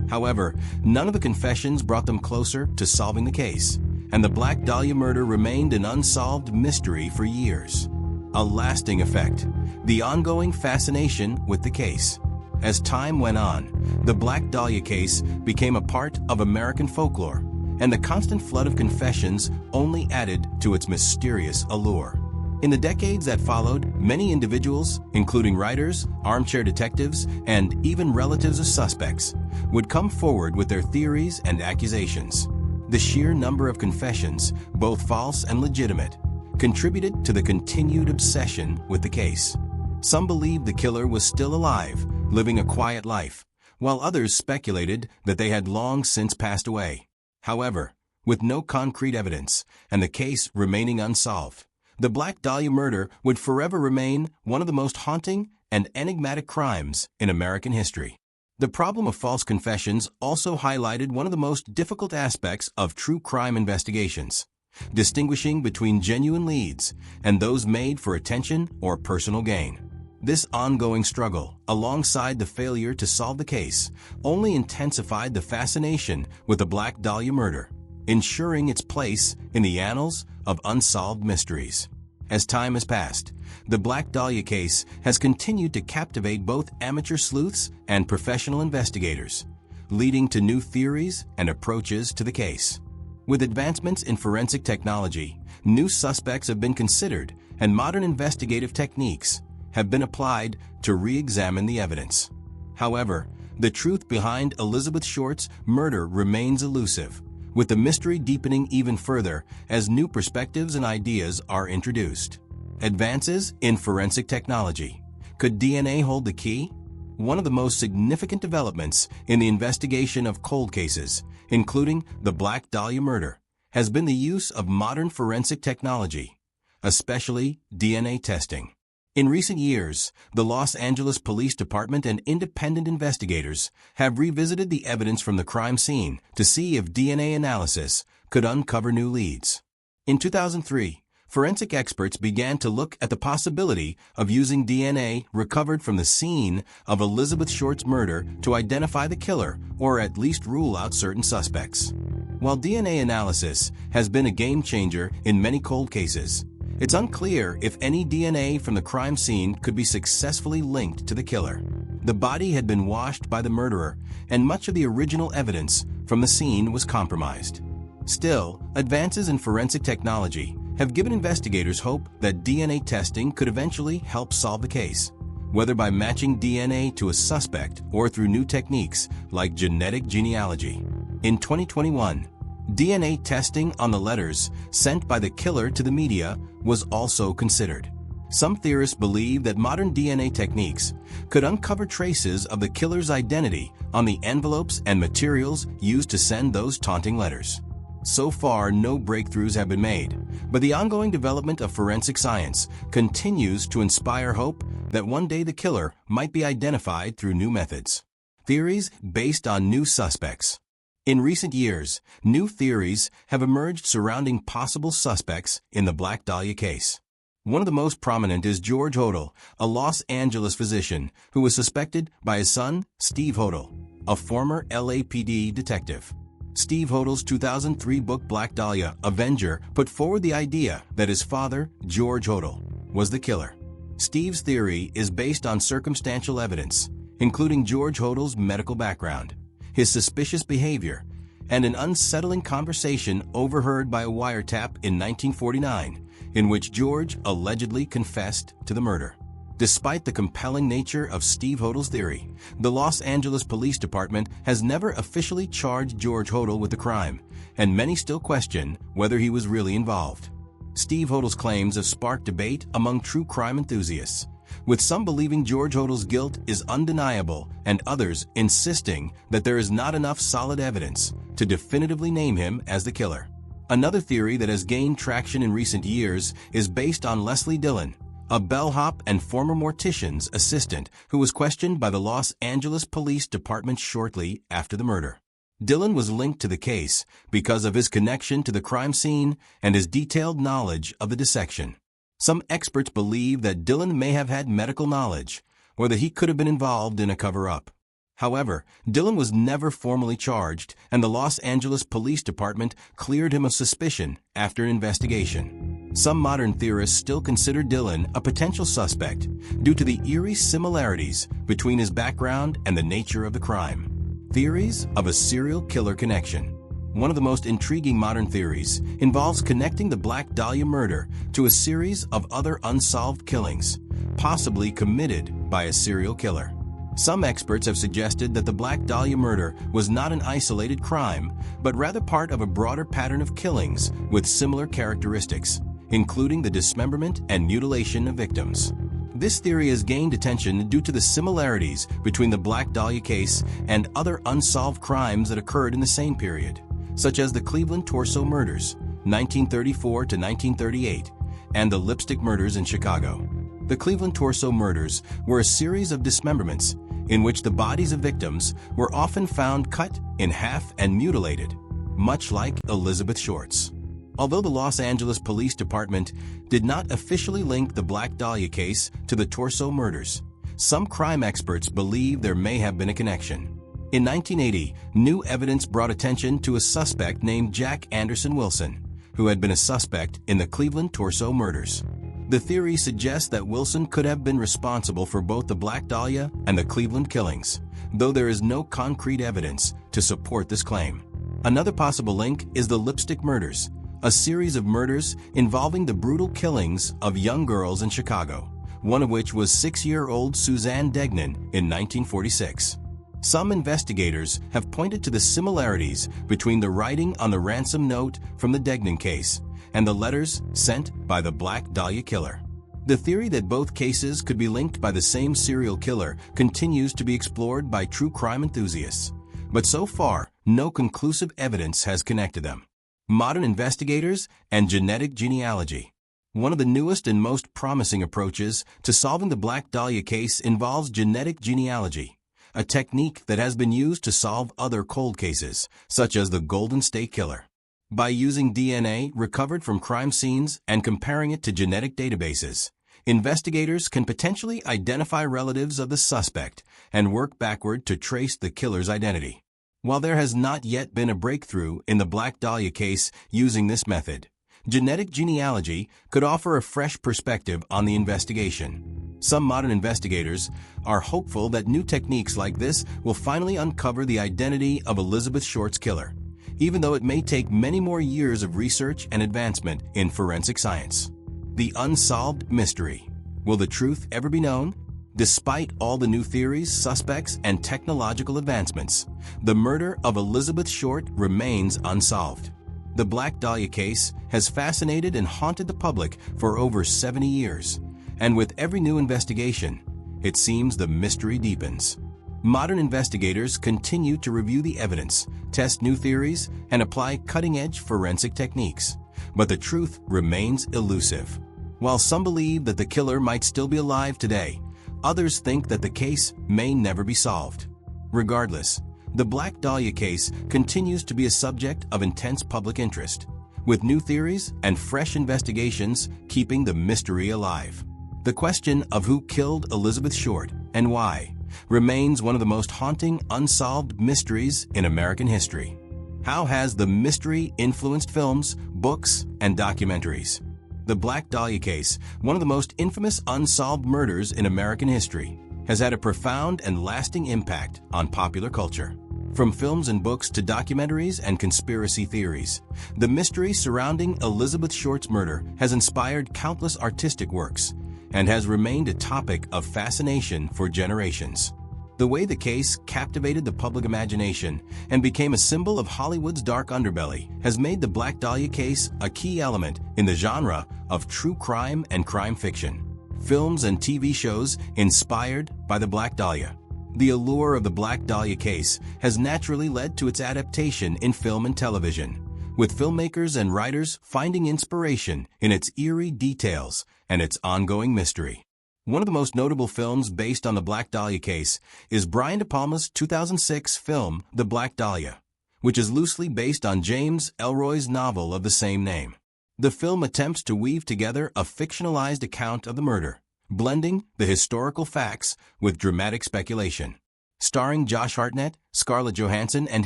However, none of the confessions brought them closer to solving the case, and the Black Dahlia murder remained an unsolved mystery for years. A lasting effect, the ongoing fascination with the case. As time went on, the Black Dahlia case became a part of American folklore, and the constant flood of confessions only added to its mysterious allure. In the decades that followed, many individuals, including writers, armchair detectives, and even relatives of suspects, would come forward with their theories and accusations. The sheer number of confessions, both false and legitimate, contributed to the continued obsession with the case. Some believed the killer was still alive, living a quiet life, while others speculated that they had long since passed away. However, with no concrete evidence and the case remaining unsolved, the Black Dahlia murder would forever remain one of the most haunting and enigmatic crimes in American history. The problem of false confessions also highlighted one of the most difficult aspects of true crime investigations, distinguishing between genuine leads and those made for attention or personal gain. This ongoing struggle, alongside the failure to solve the case, only intensified the fascination with the Black Dahlia murder, ensuring its place in the annals of unsolved mysteries. As time has passed, the Black Dahlia case has continued to captivate both amateur sleuths and professional investigators, leading to new theories and approaches to the case. With advancements in forensic technology, new suspects have been considered and modern investigative techniques have been applied to re-examine the evidence. However, the truth behind Elizabeth Short's murder remains elusive, with the mystery deepening even further as new perspectives and ideas are introduced. Advances in forensic technology. Could DNA hold the key? One of the most significant developments in the investigation of cold cases, including the Black Dahlia murder, has been the use of modern forensic technology, especially DNA testing. In recent years, the Los Angeles Police Department and independent investigators have revisited the evidence from the crime scene to see if DNA analysis could uncover new leads. In 2003, forensic experts began to look at the possibility of using DNA recovered from the scene of Elizabeth Short's murder to identify the killer or at least rule out certain suspects. While DNA analysis has been a game changer in many cold cases, it's unclear if any DNA from the crime scene could be successfully linked to the killer. The body had been washed by the murderer, and much of the original evidence from the scene was compromised. Still, advances in forensic technology have given investigators hope that DNA testing could eventually help solve the case, whether by matching DNA to a suspect or through new techniques like genetic genealogy. In 2021, DNA testing on the letters sent by the killer to the media was also considered. Some theorists believe that modern DNA techniques could uncover traces of the killer's identity on the envelopes and materials used to send those taunting letters. So far, no breakthroughs have been made, but the ongoing development of forensic science continues to inspire hope that one day the killer might be identified through new methods. Theories based on new suspects. In recent years, new theories have emerged surrounding possible suspects in the Black Dahlia case. One of the most prominent is George Hodel, a Los Angeles physician who was suspected by his son, Steve Hodel, a former LAPD detective. Steve Hodel's 2003 book Black Dahlia, Avenger, put forward the idea that his father, George Hodel, was the killer. Steve's theory is based on circumstantial evidence, including George Hodel's medical background, his suspicious behavior, and an unsettling conversation overheard by a wiretap in 1949 in which George allegedly confessed to the murder. Despite the compelling nature of Steve Hodel's theory, the Los Angeles Police Department has never officially charged George Hodel with the crime, and many still question whether he was really involved. Steve Hodel's claims have sparked debate among true crime enthusiasts, with some believing George Hodel's guilt is undeniable and others insisting that there is not enough solid evidence to definitively name him as the killer. Another theory that has gained traction in recent years is based on Leslie Dillon, a bellhop and former mortician's assistant who was questioned by the Los Angeles Police Department shortly after the murder. Dillon was linked to the case because of his connection to the crime scene and his detailed knowledge of the dissection. Some experts believe that Dillon may have had medical knowledge, or that he could have been involved in a cover-up. However, Dillon was never formally charged, and the Los Angeles Police Department cleared him of suspicion after an investigation. Some modern theorists still consider Dillon a potential suspect due to the eerie similarities between his background and the nature of the crime. Theories of a serial killer connection. One of the most intriguing modern theories involves connecting the Black Dahlia murder to a series of other unsolved killings, possibly committed by a serial killer. Some experts have suggested that the Black Dahlia murder was not an isolated crime, but rather part of a broader pattern of killings with similar characteristics, including the dismemberment and mutilation of victims. This theory has gained attention due to the similarities between the Black Dahlia case and other unsolved crimes that occurred in the same period, such as the Cleveland Torso Murders, 1934 to 1938, and the Lipstick Murders in Chicago. The Cleveland Torso Murders were a series of dismemberments in which the bodies of victims were often found cut in half and mutilated, much like Elizabeth Short's. Although the Los Angeles Police Department did not officially link the Black Dahlia case to the Torso Murders, some crime experts believe there may have been a connection. In 1980, new evidence brought attention to a suspect named Jack Anderson Wilson, who had been a suspect in the Cleveland Torso Murders. The theory suggests that Wilson could have been responsible for both the Black Dahlia and the Cleveland killings, though there is no concrete evidence to support this claim. Another possible link is the Lipstick Murders, a series of murders involving the brutal killings of young girls in Chicago, one of which was 6-year-old Suzanne Degnan in 1946. Some investigators have pointed to the similarities between the writing on the ransom note from the Degnan case and the letters sent by the Black Dahlia killer. The theory that both cases could be linked by the same serial killer continues to be explored by true crime enthusiasts, but so far, no conclusive evidence has connected them. Modern investigators and genetic genealogy. One of the newest and most promising approaches to solving the Black Dahlia case involves genetic genealogy, a technique that has been used to solve other cold cases, such as the Golden State Killer. By using DNA recovered from crime scenes and comparing it to genetic databases, investigators can potentially identify relatives of the suspect and work backward to trace the killer's identity. While there has not yet been a breakthrough in the Black Dahlia case using this method, genetic genealogy could offer a fresh perspective on the investigation. Some modern investigators are hopeful that new techniques like this will finally uncover the identity of Elizabeth Short's killer, even though it may take many more years of research and advancement in forensic science. The unsolved mystery. Will the truth ever be known? Despite all the new theories, suspects, and technological advancements, the murder of Elizabeth Short remains unsolved. The Black Dahlia case has fascinated and haunted the public for over 70 years, and with every new investigation, it seems the mystery deepens. Modern investigators continue to review the evidence, test new theories, and apply cutting-edge forensic techniques, but the truth remains elusive. While some believe that the killer might still be alive today, others think that the case may never be solved. Regardless, the Black Dahlia case continues to be a subject of intense public interest, with new theories and fresh investigations keeping the mystery alive. The question of who killed Elizabeth Short and why remains one of the most haunting unsolved mysteries in American history. How has the mystery influenced films, books, and documentaries? The Black Dahlia case, one of the most infamous unsolved murders in American history, has had a profound and lasting impact on popular culture. From films and books to documentaries and conspiracy theories, the mystery surrounding Elizabeth Short's murder has inspired countless artistic works and has remained a topic of fascination for generations. The way the case captivated the public imagination and became a symbol of Hollywood's dark underbelly has made the Black Dahlia case a key element in the genre of true crime and crime fiction. Films and TV shows inspired by the Black Dahlia. The allure of the Black Dahlia case has naturally led to its adaptation in film and television, with filmmakers and writers finding inspiration in its eerie details and its ongoing mystery. One of the most notable films based on the Black Dahlia case is Brian De Palma's 2006 film The Black Dahlia, which is loosely based on James Ellroy's novel of the same name. The film attempts to weave together a fictionalized account of the murder, blending the historical facts with dramatic speculation. Starring Josh Hartnett, Scarlett Johansson, and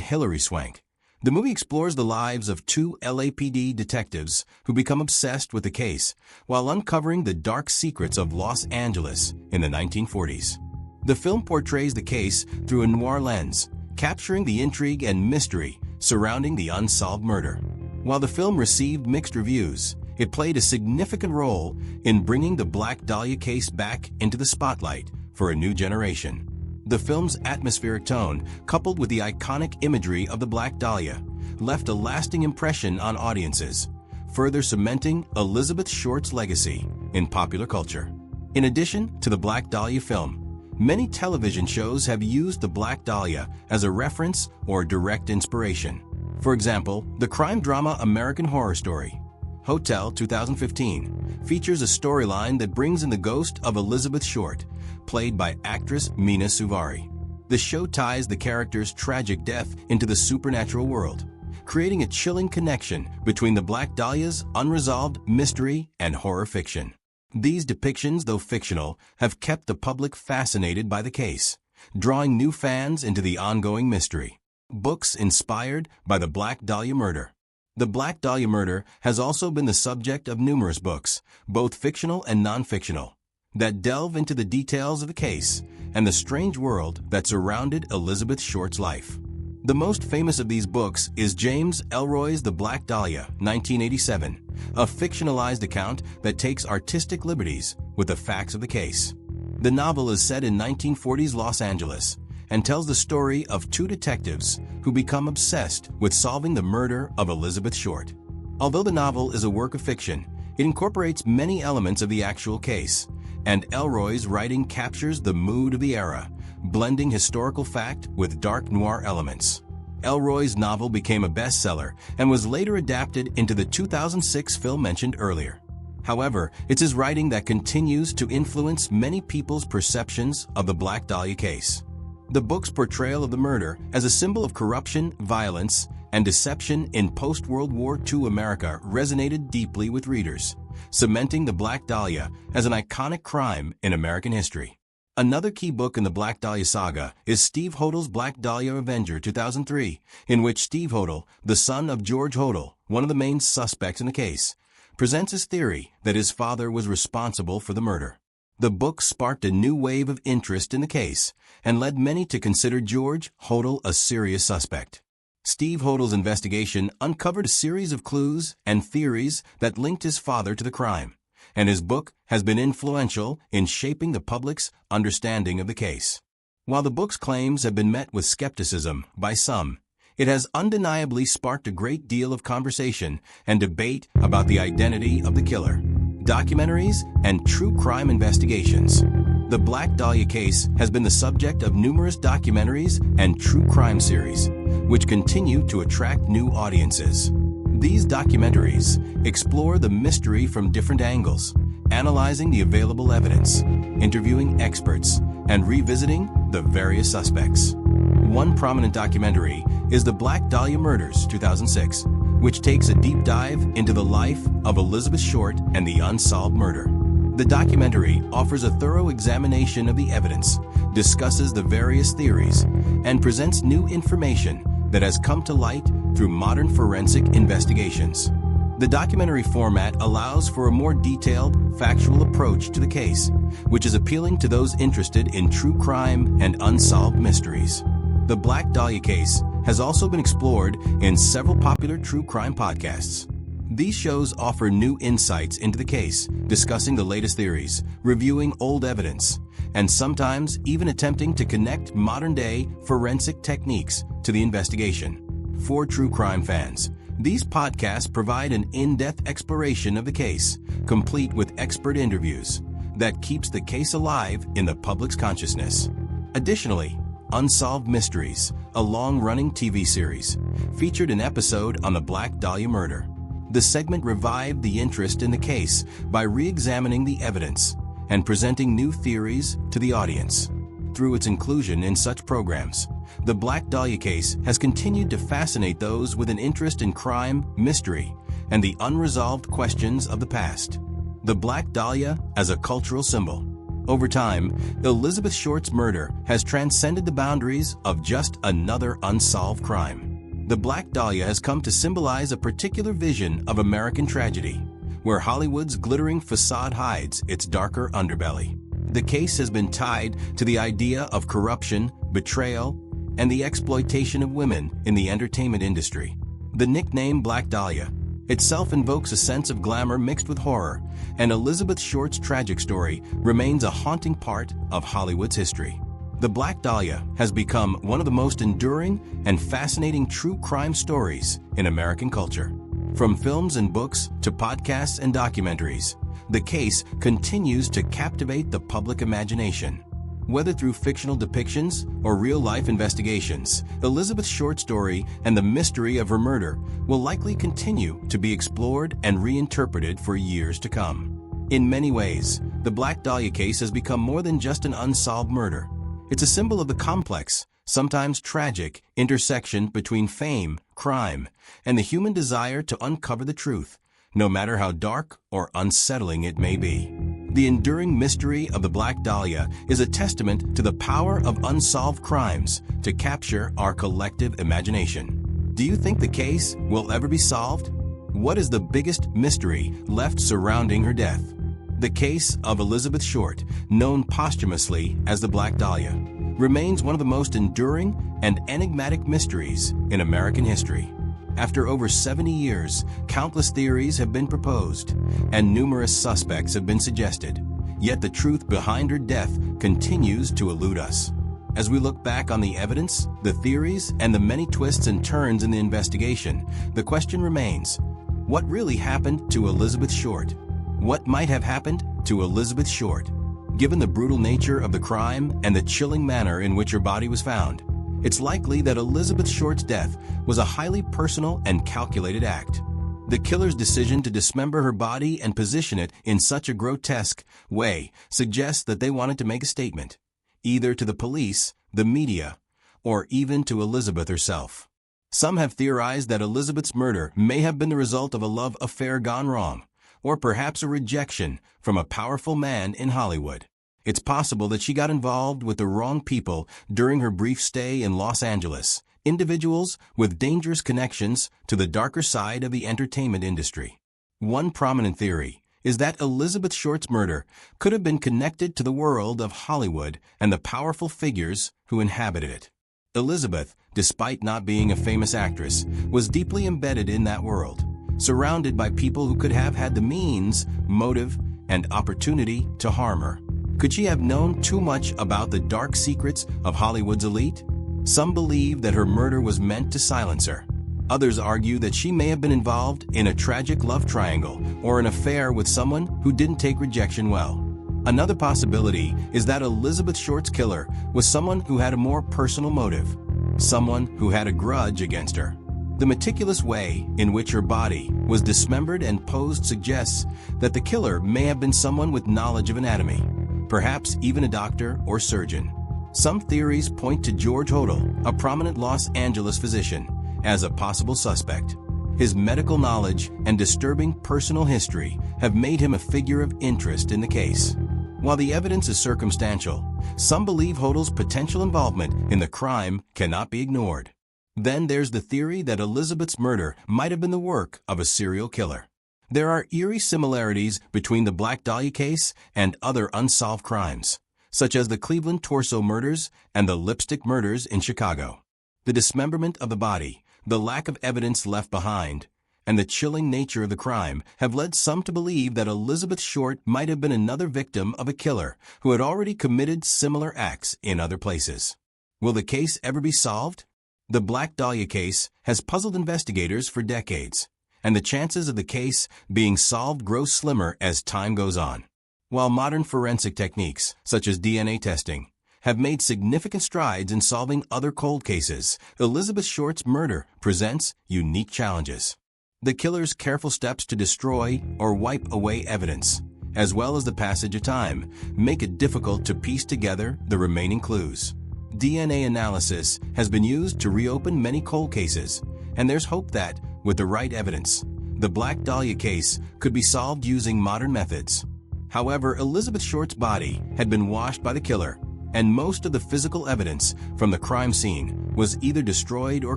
Hilary Swank, the movie explores the lives of two LAPD detectives who become obsessed with the case while uncovering the dark secrets of Los Angeles in the 1940s. The film portrays the case through a noir lens, capturing the intrigue and mystery surrounding the unsolved murder. While the film received mixed reviews, it played a significant role in bringing the Black Dahlia case back into the spotlight for a new generation. The film's atmospheric tone, coupled with the iconic imagery of the Black Dahlia, left a lasting impression on audiences, further cementing Elizabeth Short's legacy in popular culture. In addition to the Black Dahlia film, many television shows have used the Black Dahlia as a reference or direct inspiration. For example, the crime drama American Horror Story Hotel 2015 features a storyline that brings in the ghost of Elizabeth Short, played by actress Mina Suvari. The show ties the character's tragic death into the supernatural world, creating a chilling connection between the Black Dahlia's unresolved mystery and horror fiction. These depictions, though fictional, have kept the public fascinated by the case, drawing new fans into the ongoing mystery. Books inspired by the Black Dahlia murder. The Black Dahlia murder has also been the subject of numerous books, both fictional and non-fictional, that delve into the details of the case and the strange world that surrounded Elizabeth Short's life. The most famous of these books is James Ellroy's The Black Dahlia, 1987, a fictionalized account that takes artistic liberties with the facts of the case. The novel is set in 1940s Los Angeles and tells the story of two detectives who become obsessed with solving the murder of Elizabeth Short. Although the novel is a work of fiction, it incorporates many elements of the actual case, and Ellroy's writing captures the mood of the era, blending historical fact with dark noir elements. Ellroy's novel became a bestseller and was later adapted into the 2006 film mentioned earlier. However, it's his writing that continues to influence many people's perceptions of the Black Dahlia case. The book's portrayal of the murder as a symbol of corruption, violence, and deception in post-World War II America resonated deeply with readers, cementing the Black Dahlia as an iconic crime in American history. Another key book in the Black Dahlia saga is Steve Hodal's Black Dahlia Avenger 2003, in which Steve Hodal, the son of George Hodal, one of the main suspects in the case, presents his theory that his father was responsible for the murder. The book sparked a new wave of interest in the case and led many to consider George Hodal a serious suspect. Steve Hodal's investigation uncovered a series of clues and theories that linked his father to the crime, and his book has been influential in shaping the public's understanding of the case. While the book's claims have been met with skepticism by some, it has undeniably sparked a great deal of conversation and debate about the identity of the killer. Documentaries and true crime investigations. The Black Dahlia case has been the subject of numerous documentaries and true crime series, which continue to attract new audiences. These documentaries explore the mystery from different angles, analyzing the available evidence, interviewing experts, and revisiting the various suspects. One prominent documentary is The Black Dahlia Murders 2006, which takes a deep dive into the life of Elizabeth Short and the unsolved murder. The documentary offers a thorough examination of the evidence, discusses the various theories, and presents new information that has come to light through modern forensic investigations. The documentary format allows for a more detailed, factual approach to the case, which is appealing to those interested in true crime and unsolved mysteries. The Black Dahlia case has also been explored in several popular true crime podcasts. These shows offer new insights into the case, discussing the latest theories, reviewing old evidence, and sometimes even attempting to connect modern-day forensic techniques to the investigation. For true crime fans, these podcasts provide an in-depth exploration of the case, complete with expert interviews, that keeps the case alive in the public's consciousness. Additionally, Unsolved Mysteries, a long-running TV series, featured an episode on the Black Dahlia murder. The segment revived the interest in the case by re-examining the evidence and presenting new theories to the audience. Through its inclusion in such programs, the Black Dahlia case has continued to fascinate those with an interest in crime, mystery, and the unresolved questions of the past. The Black Dahlia as a cultural symbol. Over time, Elizabeth Short's murder has transcended the boundaries of just another unsolved crime. The Black Dahlia has come to symbolize a particular vision of American tragedy, where Hollywood's glittering facade hides its darker underbelly. The case has been tied to the idea of corruption, betrayal, and the exploitation of women in the entertainment industry. The nickname Black Dahlia itself invokes a sense of glamour mixed with horror, and Elizabeth Short's tragic story remains a haunting part of Hollywood's history. The Black Dahlia has become one of the most enduring and fascinating true crime stories in American culture. From films and books to podcasts and documentaries, the case continues to captivate the public imagination. Whether through fictional depictions or real-life investigations, Elizabeth Short's story and the mystery of her murder will likely continue to be explored and reinterpreted for years to come. In many ways, the Black Dahlia case has become more than just an unsolved murder. It's a symbol of the complex, sometimes tragic, intersection between fame, crime, and the human desire to uncover the truth, no matter how dark or unsettling it may be. The enduring mystery of the Black Dahlia is a testament to the power of unsolved crimes to capture our collective imagination. Do you think the case will ever be solved? What is the biggest mystery left surrounding her death? The case of Elizabeth Short, known posthumously as the Black Dahlia, remains one of the most enduring and enigmatic mysteries in American history. After over 70 years, countless theories have been proposed, and numerous suspects have been suggested. Yet the truth behind her death continues to elude us. As we look back on the evidence, the theories, and the many twists and turns in the investigation, the question remains, what really happened to Elizabeth Short? What might have happened to Elizabeth Short? Given the brutal nature of the crime and the chilling manner in which her body was found, it's likely that Elizabeth Short's death was a highly personal and calculated act. The killer's decision to dismember her body and position it in such a grotesque way suggests that they wanted to make a statement, either to the police, the media, or even to Elizabeth herself. Some have theorized that Elizabeth's murder may have been the result of a love affair gone wrong, or perhaps a rejection from a powerful man in Hollywood. It's possible that she got involved with the wrong people during her brief stay in Los Angeles, individuals with dangerous connections to the darker side of the entertainment industry. One prominent theory is that Elizabeth Short's murder could have been connected to the world of Hollywood and the powerful figures who inhabited it. Elizabeth, despite not being a famous actress, was deeply embedded in that world, surrounded by people who could have had the means, motive, and opportunity to harm her. Could she have known too much about the dark secrets of Hollywood's elite? Some believe that her murder was meant to silence her. Others argue that she may have been involved in a tragic love triangle or an affair with someone who didn't take rejection well. Another possibility is that Elizabeth Short's killer was someone who had a more personal motive, someone who had a grudge against her. The meticulous way in which her body was dismembered and posed suggests that the killer may have been someone with knowledge of anatomy, perhaps even a doctor or surgeon. Some theories point to George Hodel, a prominent Los Angeles physician, as a possible suspect. His medical knowledge and disturbing personal history have made him a figure of interest in the case. While the evidence is circumstantial, some believe Hodel's potential involvement in the crime cannot be ignored. Then there's the theory that Elizabeth's murder might have been the work of a serial killer. There are eerie similarities between the Black Dahlia case and other unsolved crimes, such as the Cleveland torso murders and the lipstick murders in Chicago. The dismemberment of the body, the lack of evidence left behind, and the chilling nature of the crime have led some to believe that Elizabeth Short might have been another victim of a killer who had already committed similar acts in other places. Will the case ever be solved? The Black Dahlia case has puzzled investigators for decades, and the chances of the case being solved grow slimmer as time goes on. While modern forensic techniques, such as DNA testing, have made significant strides in solving other cold cases, Elizabeth Short's murder presents unique challenges. The killer's careful steps to destroy or wipe away evidence, as well as the passage of time, make it difficult to piece together the remaining clues. DNA analysis has been used to reopen many cold cases, and there's hope that, with the right evidence, the Black Dahlia case could be solved using modern methods. However, Elizabeth Short's body had been washed by the killer, and most of the physical evidence from the crime scene was either destroyed or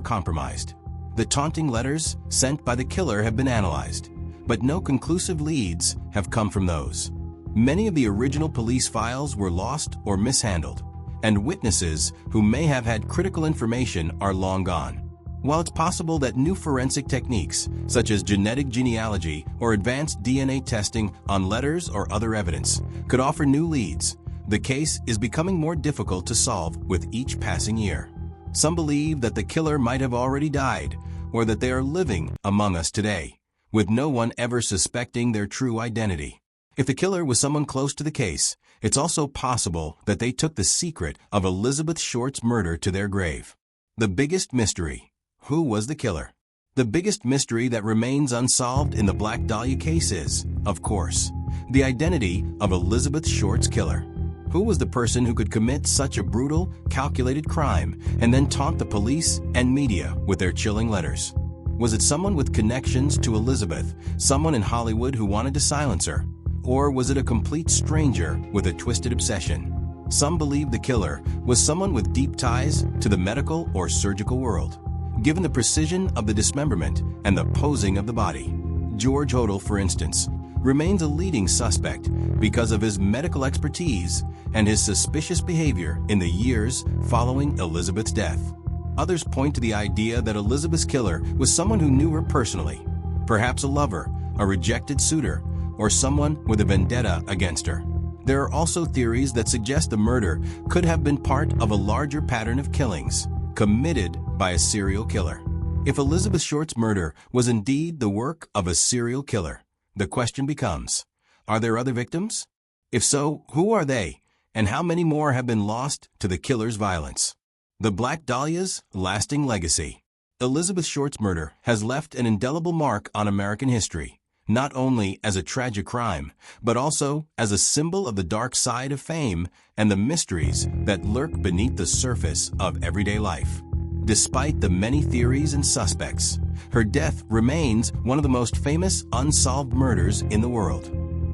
compromised. The taunting letters sent by the killer have been analyzed, but no conclusive leads have come from those. Many of the original police files were lost or mishandled, and witnesses who may have had critical information are long gone. While it's possible that new forensic techniques, such as genetic genealogy or advanced DNA testing on letters or other evidence, could offer new leads, the case is becoming more difficult to solve with each passing year. Some believe that the killer might have already died, or that they are living among us today, with no one ever suspecting their true identity. If the killer was someone close to the case, it's also possible that they took the secret of Elizabeth Short's murder to their grave. The biggest mystery: who was the killer? The biggest mystery that remains unsolved in the Black Dahlia case is, of course, the identity of Elizabeth Short's killer. Who was the person who could commit such a brutal, calculated crime and then taunt the police and media with their chilling letters? Was it someone with connections to Elizabeth, someone in Hollywood who wanted to silence her? Or was it a complete stranger with a twisted obsession? Some believe the killer was someone with deep ties to the medical or surgical world, given the precision of the dismemberment and the posing of the body. George Hodel, for instance, remains a leading suspect because of his medical expertise and his suspicious behavior in the years following Elizabeth's death. Others point to the idea that Elizabeth's killer was someone who knew her personally, perhaps a lover, a rejected suitor, or someone with a vendetta against her. There are also theories that suggest the murder could have been part of a larger pattern of killings committed by a serial killer. If Elizabeth Short's murder was indeed the work of a serial killer, the question becomes, are there other victims? If so, who are they, and how many more have been lost to the killer's violence? The Black Dahlia's lasting legacy. Elizabeth Short's murder has left an indelible mark on American history, not only as a tragic crime, but also as a symbol of the dark side of fame and the mysteries that lurk beneath the surface of everyday life. Despite the many theories and suspects, her death remains one of the most famous unsolved murders in the world.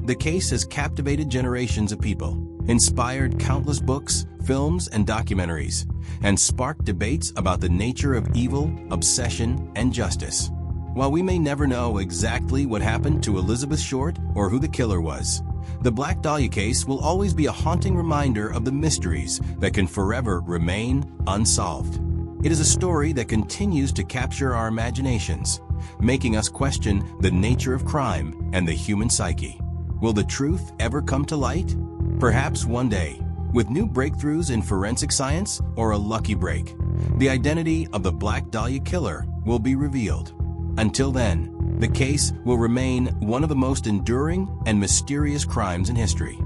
The case has captivated generations of people, inspired countless books, films, and documentaries, and sparked debates about the nature of evil, obsession, and justice. While we may never know exactly what happened to Elizabeth Short or who the killer was, the Black Dahlia case will always be a haunting reminder of the mysteries that can forever remain unsolved. It is a story that continues to capture our imaginations, making us question the nature of crime and the human psyche. Will the truth ever come to light? Perhaps one day, with new breakthroughs in forensic science or a lucky break, the identity of the Black Dahlia killer will be revealed. Until then, the case will remain one of the most enduring and mysterious crimes in history.